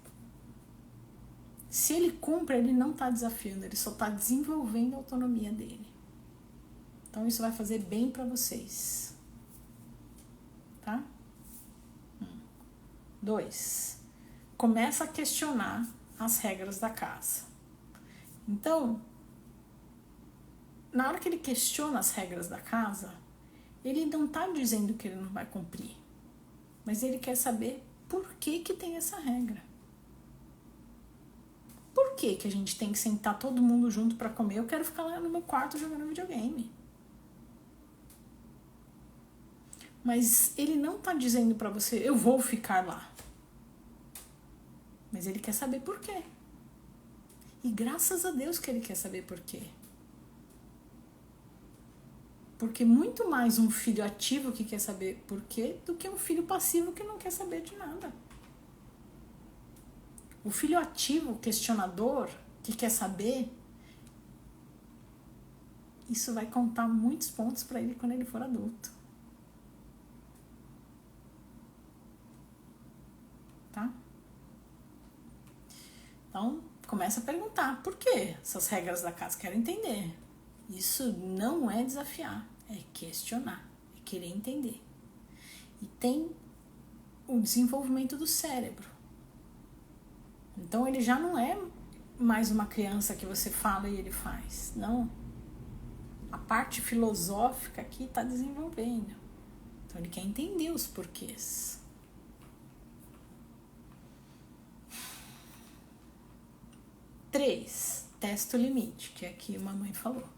Se ele cumpre, ele não está desafiando, ele só está desenvolvendo a autonomia dele. Então, isso vai fazer bem para vocês. Tá? 2. Começa a questionar as regras da casa. Então, na hora que ele questiona as regras da casa, ele não está dizendo que ele não vai cumprir. Mas ele quer saber por que tem essa regra. Por que a gente tem que sentar todo mundo junto para comer? Eu quero ficar lá no meu quarto jogando videogame. Mas ele não tá dizendo para você, eu vou ficar lá. Mas ele quer saber por quê. E graças a Deus que ele quer saber por quê. Porque muito mais um filho ativo que quer saber por quê do que um filho passivo que não quer saber de nada. O filho ativo, questionador, que quer saber, isso vai contar muitos pontos para ele quando ele for adulto. Tá? Então, começa a perguntar por que essas regras da casa, quero entender. Isso não é desafiar, é questionar, é querer entender. E tem o desenvolvimento do cérebro. Então ele já não é mais uma criança que você fala e ele faz. Não. A parte filosófica aqui está desenvolvendo. Então ele quer entender os porquês. 3. Testa o limite, que aqui a mamãe falou.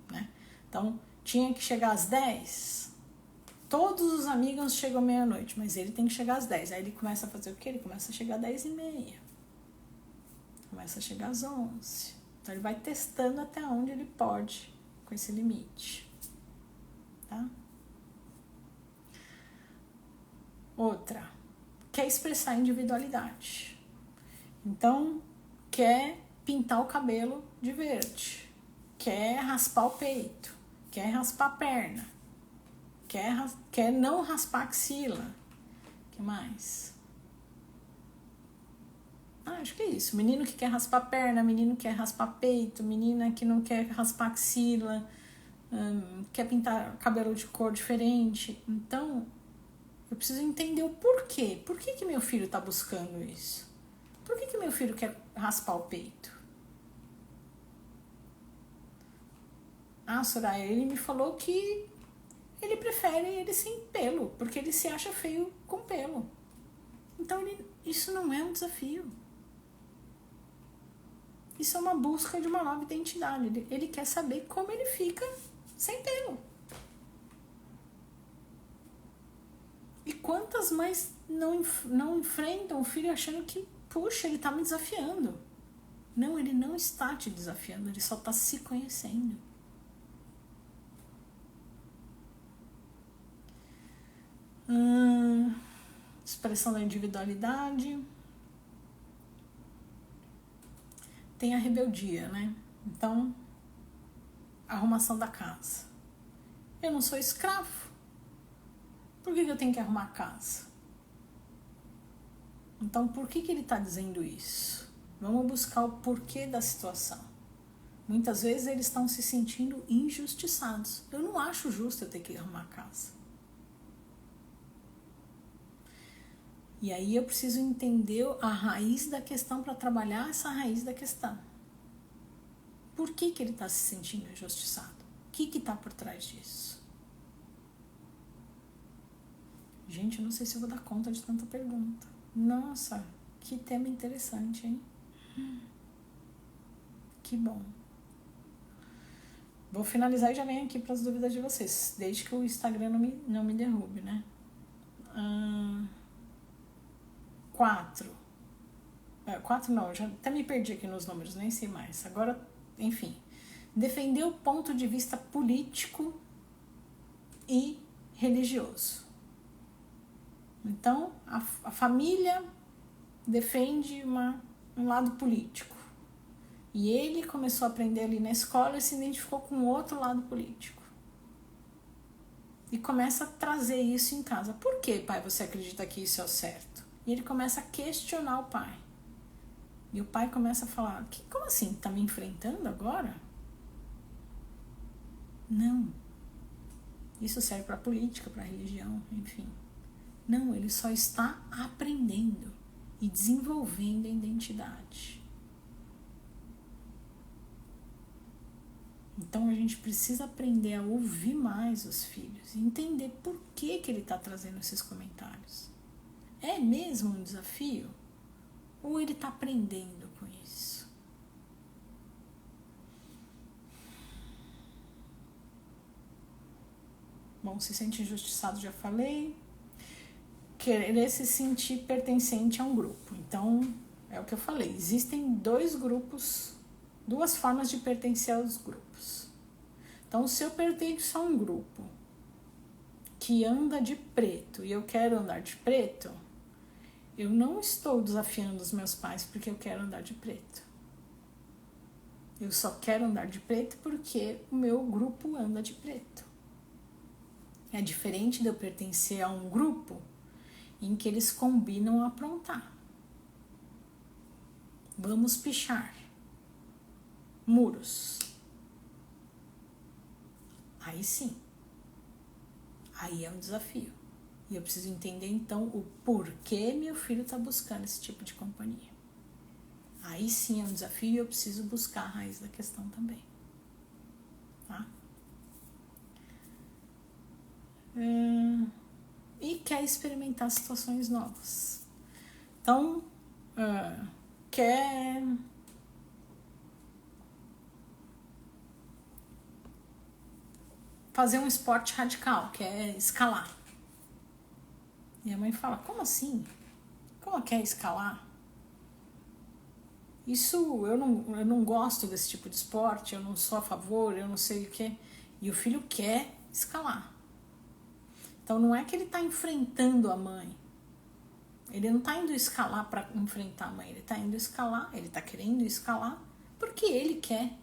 Né? Então, tinha que chegar às 10. Todos os amigos chegam meia-noite, mas ele tem que chegar às 10. Aí ele começa a fazer o quê? Ele começa a chegar às 10h30. Começa a chegar às 11. Então, ele vai testando até onde ele pode com esse limite. Tá? Outra. Quer expressar individualidade. Então, quer pintar o cabelo de verde. Quer raspar o peito. Quer raspar a perna. Quer não raspar a axila. O que mais? Acho que é isso. Menino que quer raspar a perna, menino que quer raspar peito, menina que não quer raspar a axila, quer pintar cabelo de cor diferente. Então, eu preciso entender o porquê. Por que meu filho está buscando isso? Por que meu filho quer raspar o peito? Ah, Soraya, ele me falou que ele prefere ele sem pelo, porque ele se acha feio com pelo. Então isso não é um desafio. Isso é uma busca de uma nova identidade. Ele quer saber como ele fica sem tê-lo. E quantas mães não enfrentam o filho achando que, puxa, ele está me desafiando. Não, ele não está te desafiando, ele só está se conhecendo. Expressão da individualidade. Tem a rebeldia, né? Então, arrumação da casa. Eu não sou escravo. Por que eu tenho que arrumar a casa? Então, por que ele está dizendo isso? Vamos buscar o porquê da situação. Muitas vezes eles estão se sentindo injustiçados. Eu não acho justo eu ter que arrumar a casa. E aí eu preciso entender a raiz da questão para trabalhar essa raiz da questão. Por que ele está se sentindo injustiçado? O que está por trás disso? Gente, eu não sei se eu vou dar conta de tanta pergunta. Nossa, que tema interessante, hein? Que bom. Vou finalizar e já venho aqui para as dúvidas de vocês, desde que o Instagram não me derrube, né? 4 não, já até me perdi aqui nos números, nem sei mais. Agora, enfim, defender o ponto de vista político e religioso. Então, a família defende um lado político. E ele começou a aprender ali na escola e se identificou com o outro lado político. E começa a trazer isso em casa. Por que, pai, você acredita que isso é o certo? E ele começa a questionar o pai. E o pai começa a falar, como assim? Tá me enfrentando agora? Não. Isso serve para política, para religião, enfim. Não, ele só está aprendendo e desenvolvendo a identidade. Então a gente precisa aprender a ouvir mais os filhos e entender por que ele está trazendo esses comentários. É mesmo um desafio? Ou ele está aprendendo com isso? Bom, se sente injustiçado, já falei. Querer se sentir pertencente a um grupo. Então, é o que eu falei. Existem dois grupos, duas formas de pertencer aos grupos. Então, se eu pertenço a um grupo que anda de preto e eu quero andar de preto, eu não estou desafiando os meus pais porque eu quero andar de preto. Eu só quero andar de preto porque o meu grupo anda de preto. É diferente de eu pertencer a um grupo em que eles combinam aprontar. Vamos pichar muros. Aí sim. Aí é um desafio. E eu preciso entender, então, o porquê meu filho está buscando esse tipo de companhia. Aí sim é um desafio e eu preciso buscar a raiz da questão também. Tá? E quer experimentar situações novas. Então, quer fazer um esporte radical, quer escalar. E a mãe fala, como assim? Como quer escalar? Isso, eu não gosto desse tipo de esporte, eu não sou a favor, eu não sei o que. E o filho quer escalar. Então não é que ele está enfrentando a mãe. Ele não está indo escalar para enfrentar a mãe, ele está indo escalar, ele está querendo escalar porque ele quer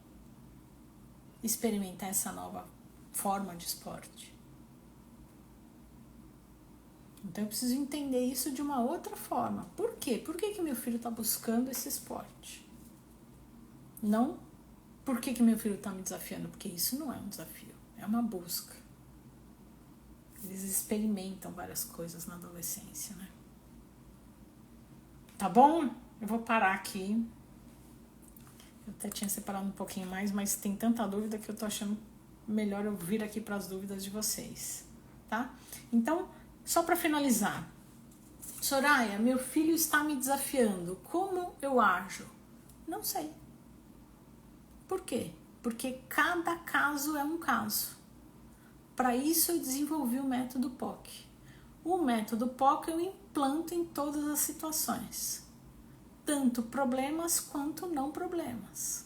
experimentar essa nova forma de esporte. Então eu preciso entender isso de uma outra forma. Por quê? Por que meu filho está buscando esse esporte? Não por que meu filho está me desafiando, porque isso não é um desafio, é uma busca. Eles experimentam várias coisas na adolescência, né? Tá bom? Eu vou parar aqui. Eu até tinha separado um pouquinho mais, mas tem tanta dúvida que eu tô achando melhor eu vir aqui para as dúvidas de vocês, tá? Então, só para finalizar, Soraya, meu filho está me desafiando. Como eu ajo? Não sei. Por quê? Porque cada caso é um caso. Para isso eu desenvolvi o método POC. O método POC eu implanto em todas as situações. Tanto problemas quanto não problemas.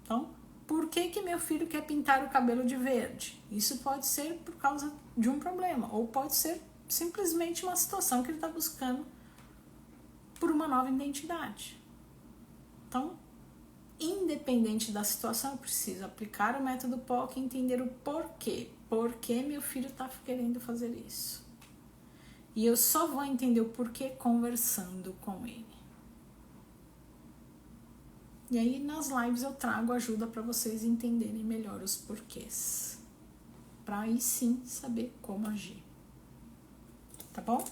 Então, por que meu filho quer pintar o cabelo de verde? Isso pode ser por causa de um problema, ou pode ser simplesmente uma situação que ele está buscando por uma nova identidade. Então, independente da situação, eu preciso aplicar o método POC e entender o porquê. Por que meu filho está querendo fazer isso? E eu só vou entender o porquê conversando com ele. E aí nas lives eu trago ajuda para vocês entenderem melhor os porquês. Para aí sim saber como agir. Tá bom?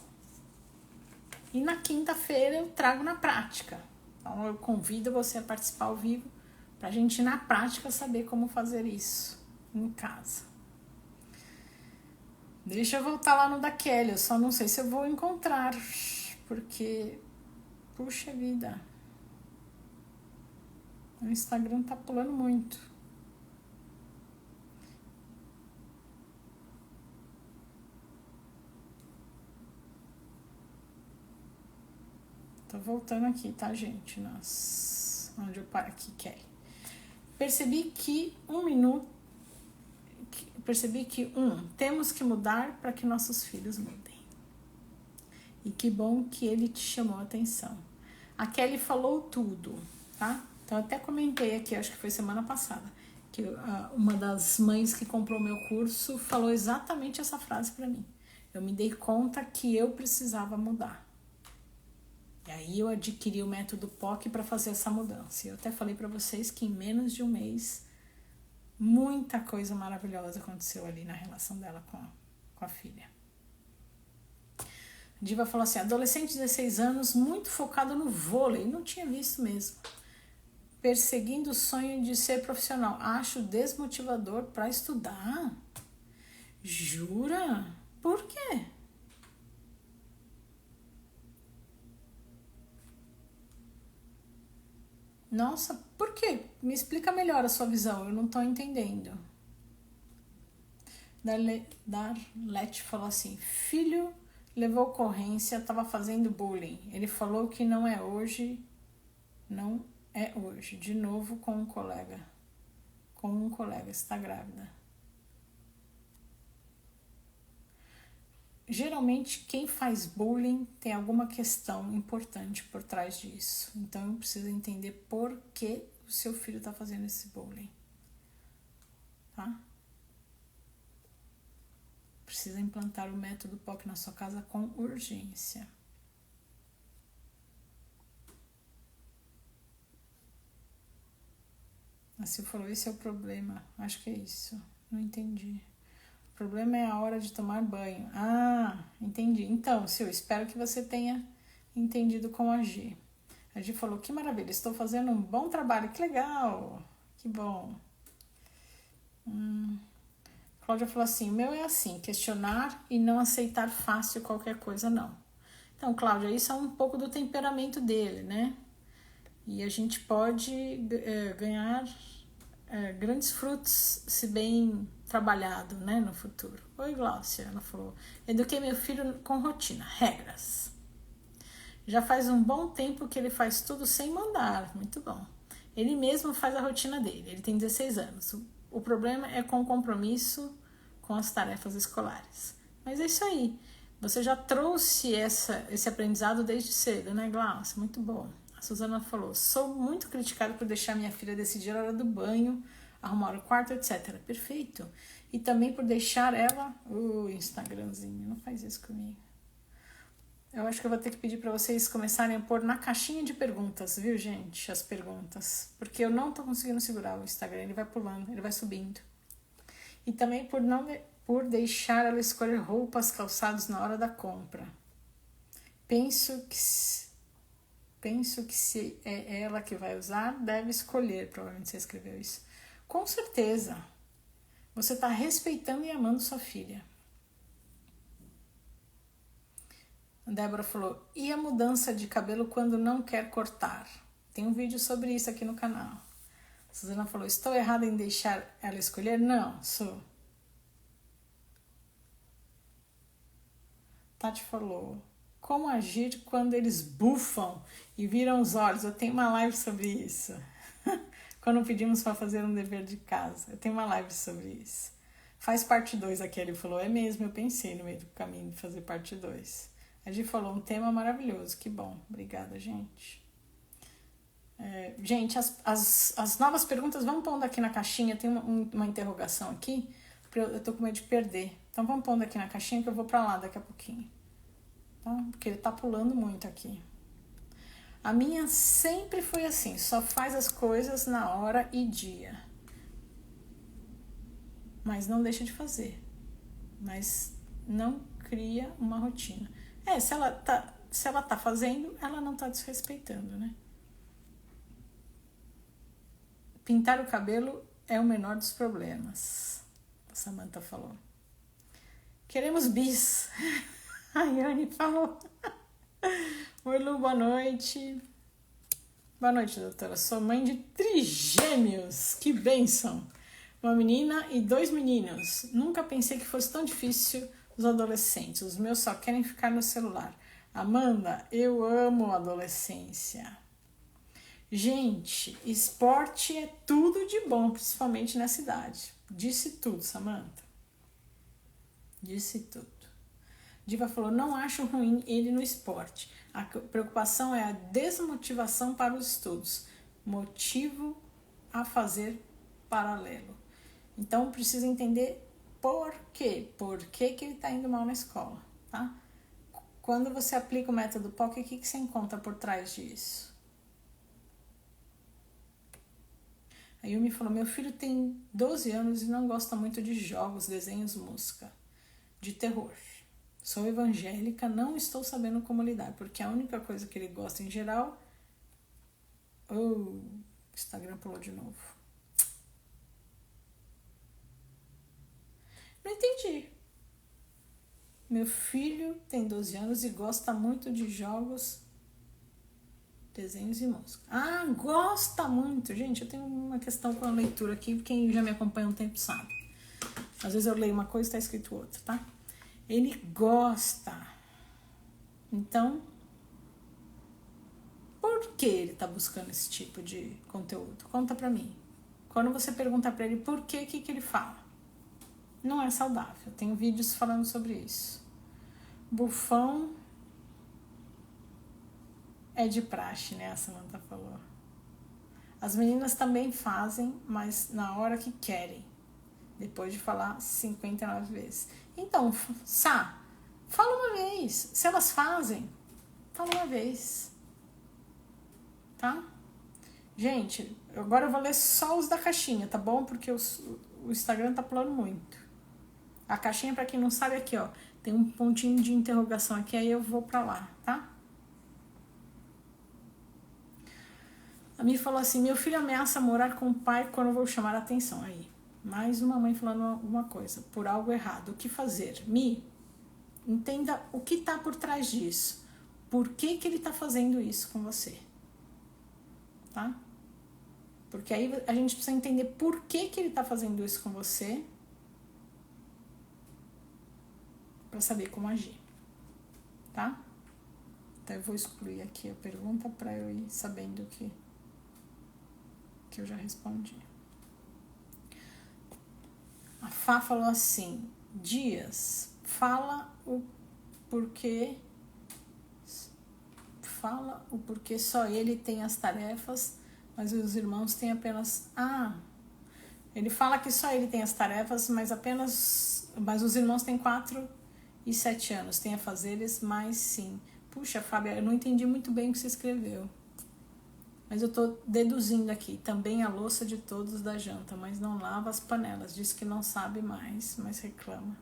E na quinta-feira eu trago na prática. Então eu convido você a participar ao vivo pra gente na prática saber como fazer isso em casa. Deixa eu voltar lá no da Kelly, eu só não sei se eu vou encontrar, porque, puxa vida, o Instagram tá pulando muito. Tô voltando aqui, tá, gente? Onde eu paro aqui, Kelly. Percebi que temos que mudar para que nossos filhos mudem. E que bom que ele te chamou a atenção. A Kelly falou tudo, tá? Então eu até comentei aqui, acho que foi semana passada, que uma das mães que comprou meu curso falou exatamente essa frase para mim. Eu me dei conta que eu precisava mudar. E aí eu adquiri o método POC para fazer essa mudança. E eu até falei para vocês que em menos de um mês muita coisa maravilhosa aconteceu ali na relação dela com a filha. Diva falou assim, adolescente de 16 anos, muito focado no vôlei, não tinha visto mesmo. Perseguindo o sonho de ser profissional. Acho desmotivador para estudar. Jura? Por quê? Nossa, por quê? Me explica melhor a sua visão, eu não tô entendendo. Darlete falou assim, filho levou ocorrência, tava fazendo bullying. Ele falou que não é hoje, de novo com um colega. Está grávida. Geralmente quem faz bullying tem alguma questão importante por trás disso. Então eu preciso entender por que o seu filho está fazendo esse bullying. Tá? Precisa implantar o método POC na sua casa com urgência. A Sil falou, esse é o problema. Acho que é isso. Não entendi. O problema é a hora de tomar banho. Ah, entendi. Então, Sil, espero que você tenha entendido como agir. A Gi falou, que maravilha, estou fazendo um bom trabalho. Que legal, que bom. Cláudia falou assim, o meu é assim, questionar e não aceitar fácil qualquer coisa, não. Então, Cláudia, isso é um pouco do temperamento dele, né? E a gente pode ganhar grandes frutos se bem trabalhado, né, no futuro. Oi, Glaucia, ela falou, eduquei meu filho com rotina, regras. Já faz um bom tempo que ele faz tudo sem mandar, muito bom. Ele mesmo faz a rotina dele, ele tem 16 anos. O problema é com o compromisso com as tarefas escolares. Mas é isso aí, você já trouxe esse aprendizado desde cedo, né, Glaucia? Muito bom. A Suzana falou, sou muito criticada por deixar minha filha decidir a hora do banho, arrumar o quarto, etc. Perfeito. E também por deixar ela... Instagramzinho, não faz isso comigo. Eu acho que eu vou ter que pedir para vocês começarem a pôr na caixinha de perguntas, viu, gente? As perguntas. Porque eu não tô conseguindo segurar o Instagram, ele vai pulando, ele vai subindo. E também por deixar ela escolher roupas, calçados na hora da compra. Penso que se é ela que vai usar, deve escolher. Provavelmente você escreveu isso. Com certeza. Você está respeitando e amando sua filha. A Débora falou, e a mudança de cabelo quando não quer cortar? Tem um vídeo sobre isso aqui no canal. A Suzana falou, estou errada em deixar ela escolher? Não, sou. Tati falou, como agir quando eles bufam e viram os olhos? Eu tenho uma live sobre isso. Quando pedimos para fazer um dever de casa. Eu tenho uma live sobre isso. Faz parte 2 aqui, ele falou, é mesmo, eu pensei no meio do caminho de fazer parte 2. A gente falou um tema maravilhoso, que bom. Obrigada, gente. Gente, as novas perguntas, vamos pondo aqui na caixinha, tem uma interrogação aqui, eu tô com medo de perder. Então vamos pondo aqui na caixinha que eu vou pra lá daqui a pouquinho. Tá? Porque ele tá pulando muito aqui. A minha sempre foi assim, só faz as coisas na hora e dia. Mas não deixa de fazer. Mas não cria uma rotina. Se ela tá fazendo, ela não tá desrespeitando, né? Pintar o cabelo é o menor dos problemas. A Samantha falou. Queremos bis. A Yane falou. Oi, Lu, boa noite. Boa noite, doutora. Sou mãe de trigêmeos. Que bênção. Uma menina e 2 meninos. Nunca pensei que fosse tão difícil os adolescentes. Os meus só querem ficar no celular. Amanda, eu amo a adolescência. Gente, esporte é tudo de bom, principalmente nessa idade. Disse tudo, Samantha. Disse tudo. Diva falou, não acho ruim ele no esporte. A preocupação é a desmotivação para os estudos. Motivo a fazer paralelo. Então, precisa entender por quê. Por que ele está indo mal na escola, tá? Quando você aplica o método POC, o que você encontra por trás disso? A Yumi falou, meu filho tem 12 anos e não gosta muito de jogos, desenhos, música, de terror. Sou evangélica, não estou sabendo como lidar, porque a única coisa que ele gosta em geral... o Instagram pulou de novo. Não entendi. Meu filho tem 12 anos e gosta muito de jogos, desenhos e música. Ah, gosta muito. Gente, eu tenho uma questão com a leitura aqui, quem já me acompanha há um tempo sabe. Às vezes eu leio uma coisa e está escrito outra, tá? Ele gosta. Então, por que ele está buscando esse tipo de conteúdo? Conta pra mim. Quando você pergunta pra ele por que, que ele fala? Não é saudável. Tenho vídeos falando sobre isso. Bufão é de praxe, né? A Samantha falou. As meninas também fazem, mas na hora que querem. Depois de falar 59 vezes. Então, Sá, fala uma vez. Se elas fazem, fala uma vez. Tá? Gente, agora eu vou ler só os da caixinha, tá bom? Porque o Instagram tá pulando muito. A caixinha, pra quem não sabe, aqui, ó. Tem um pontinho de interrogação aqui, aí eu vou pra lá, tá? A Mi falou assim, meu filho ameaça morar com o pai quando eu vou chamar a atenção. Aí, mais uma mãe falando alguma coisa, por algo errado. O que fazer? Mi, entenda o que tá por trás disso. Por que ele tá fazendo isso com você? Tá? Porque aí a gente precisa entender por que ele tá fazendo isso com você para saber como agir, tá? Então eu vou excluir aqui a pergunta para eu ir sabendo que eu já respondi. A Fá falou assim, Dias, fala o porquê só ele tem as tarefas, mas os irmãos têm apenas... ele fala que só ele tem as tarefas, mas os irmãos têm 4 e 7 anos, tem afazeres, mas sim. Puxa, Fábio, eu não entendi muito bem o que você escreveu. Mas eu tô deduzindo aqui. Também a louça de todos da janta, mas não lava as panelas. Diz que não sabe mais, mas reclama.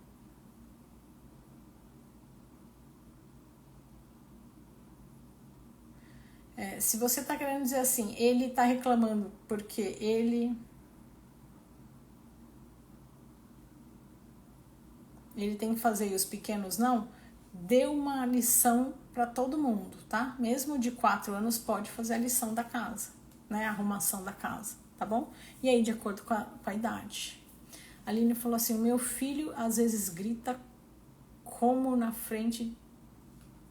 Se você tá querendo dizer assim, ele tá reclamando porque ele tem que fazer e os pequenos não, dê uma lição para todo mundo, tá? Mesmo de 4 anos pode fazer a lição da casa, né? A arrumação da casa, tá bom? E aí, de acordo com a idade. A Aline falou assim, o meu filho às vezes grita como na frente...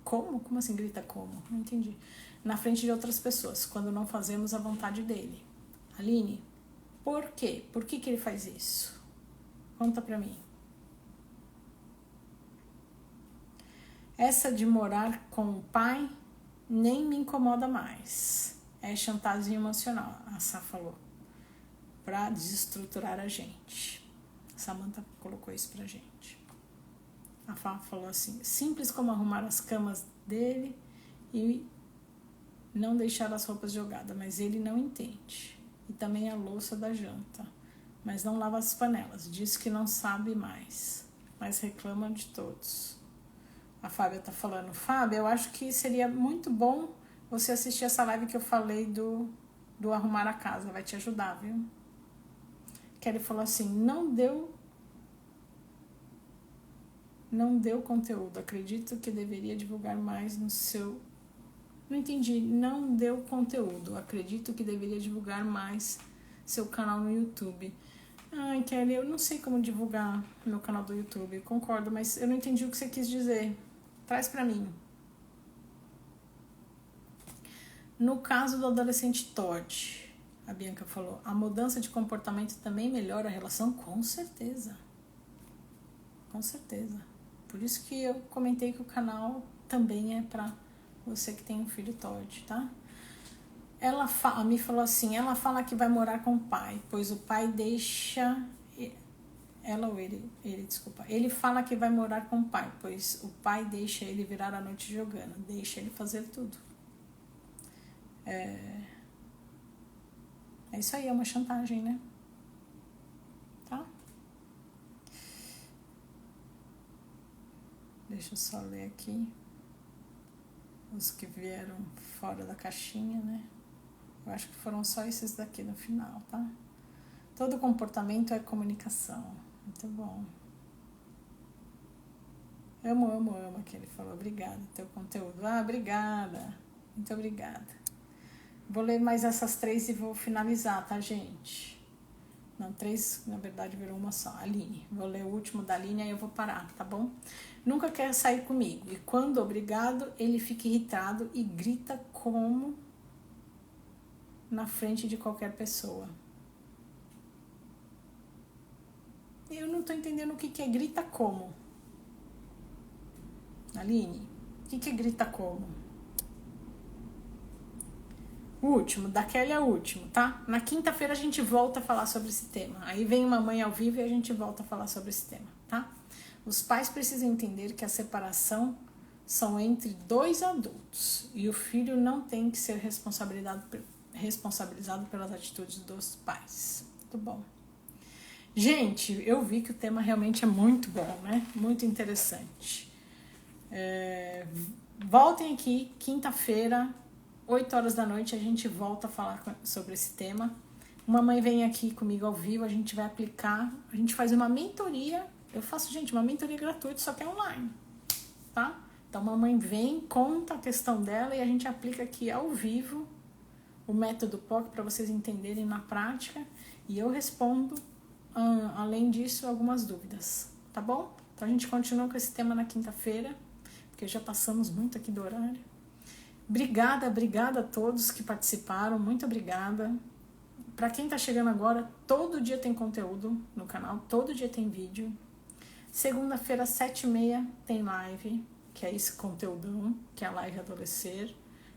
Como? Como assim grita como? Não entendi. Na frente de outras pessoas, quando não fazemos a vontade dele. Aline, por quê? Por que ele faz isso? Conta pra mim. Essa de morar com o pai nem me incomoda mais. É chantagem emocional, a Sá falou. Pra desestruturar a gente. A Samantha colocou isso pra gente. A Fá falou assim, simples como arrumar as camas dele e não deixar as roupas jogadas, mas ele não entende. E também a louça da janta, mas não lava as panelas. Diz que não sabe mais, mas reclama de todos. A Fábia tá falando, Fábia, eu acho que seria muito bom você assistir essa live que eu falei do arrumar a casa, vai te ajudar, viu? Kelly falou assim, não deu conteúdo, acredito que deveria divulgar mais no seu... Não entendi, não deu conteúdo, acredito que deveria divulgar mais seu canal no YouTube. Ai, Kelly, eu não sei como divulgar meu canal do YouTube, concordo, mas eu não entendi o que você quis dizer. Traz pra mim. No caso do adolescente Todd, a Bianca falou, a mudança de comportamento também melhora a relação? Com certeza. Com certeza. Por isso que eu comentei que o canal também é pra você que tem um filho Todd, tá? A Mi falou assim, ela fala que vai morar com o pai, pois o pai deixa... Ela ou ele, desculpa. Ele fala que vai morar com o pai, pois o pai deixa ele virar a noite jogando, deixa ele fazer tudo. É isso aí, é uma chantagem, né? Tá? Deixa eu só ler aqui. Os que vieram fora da caixinha, né? Eu acho que foram só esses daqui no final, tá? Todo comportamento é comunicação. Muito bom. Amo que ele falou. Obrigada, teu conteúdo. Ah, obrigada. Muito obrigada. Vou ler mais essas 3 e vou finalizar, tá, gente? Não, 3, na verdade, virou uma só. Aline. Vou ler o último da Aline, aí eu vou parar, tá bom? Nunca quer sair comigo. E quando obrigado, ele fica irritado e grita como na frente de qualquer pessoa. Eu não tô entendendo o que é grita como. Aline, o que é grita como? O último, da Kelly é o último, tá? Na quinta-feira a gente volta a falar sobre esse tema. Aí vem Mamãe ao Vivo e a gente volta a falar sobre esse tema, tá? Os pais precisam entender que a separação são entre 2 adultos e o filho não tem que ser responsabilizado pelas atitudes dos pais. Muito bom. Gente, eu vi que o tema realmente é muito bom, né? Muito interessante. Voltem aqui, quinta-feira, 8 horas da noite, a gente volta a falar sobre esse tema. Uma mãe vem aqui comigo ao vivo, a gente vai aplicar, a gente faz uma mentoria. Eu faço, gente, uma mentoria gratuita, só que é online, tá? Então, uma mãe vem, conta a questão dela e a gente aplica aqui ao vivo o método POC para vocês entenderem na prática. E eu respondo, além disso, algumas dúvidas, tá bom? Então, a gente continua com esse tema na quinta-feira, porque já passamos muito aqui do horário. Obrigada a todos que participaram, muito obrigada. Para quem tá chegando agora, todo dia tem conteúdo no canal, todo dia tem vídeo. Segunda-feira, 7h30, tem live, que é esse conteúdão, que é a live Adolescer,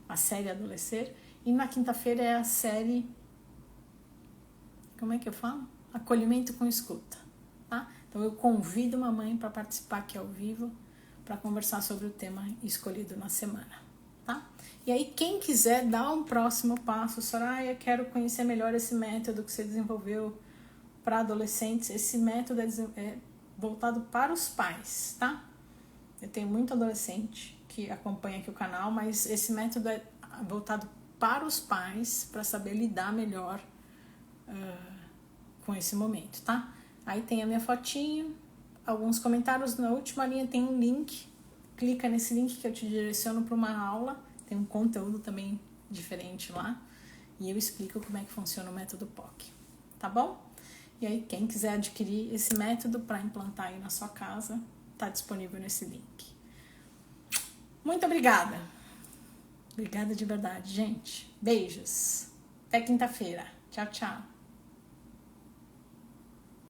a série Adolescer. E na quinta-feira é a série, como é que eu falo? Acolhimento com escuta, tá? Então eu convido uma mãe para participar aqui ao vivo, para conversar sobre o tema escolhido na semana, tá? E aí quem quiser dar um próximo passo, Soraya, quero conhecer melhor esse método que você desenvolveu para adolescentes. Esse método é voltado para os pais, tá? Eu tenho muito adolescente que acompanha aqui o canal, mas esse método é voltado para os pais, para saber lidar melhor com esse momento, tá? Aí tem a minha fotinho, alguns comentários, na última linha tem um link clica nesse link que eu te direciono para uma aula. Tem um conteúdo também diferente lá. E eu explico como é que funciona o método POC. Tá bom? E aí, quem quiser adquirir esse método para implantar aí na sua casa, tá disponível nesse link. Muito obrigada. Obrigada de verdade, gente. Beijos. Até quinta-feira. Tchau, tchau.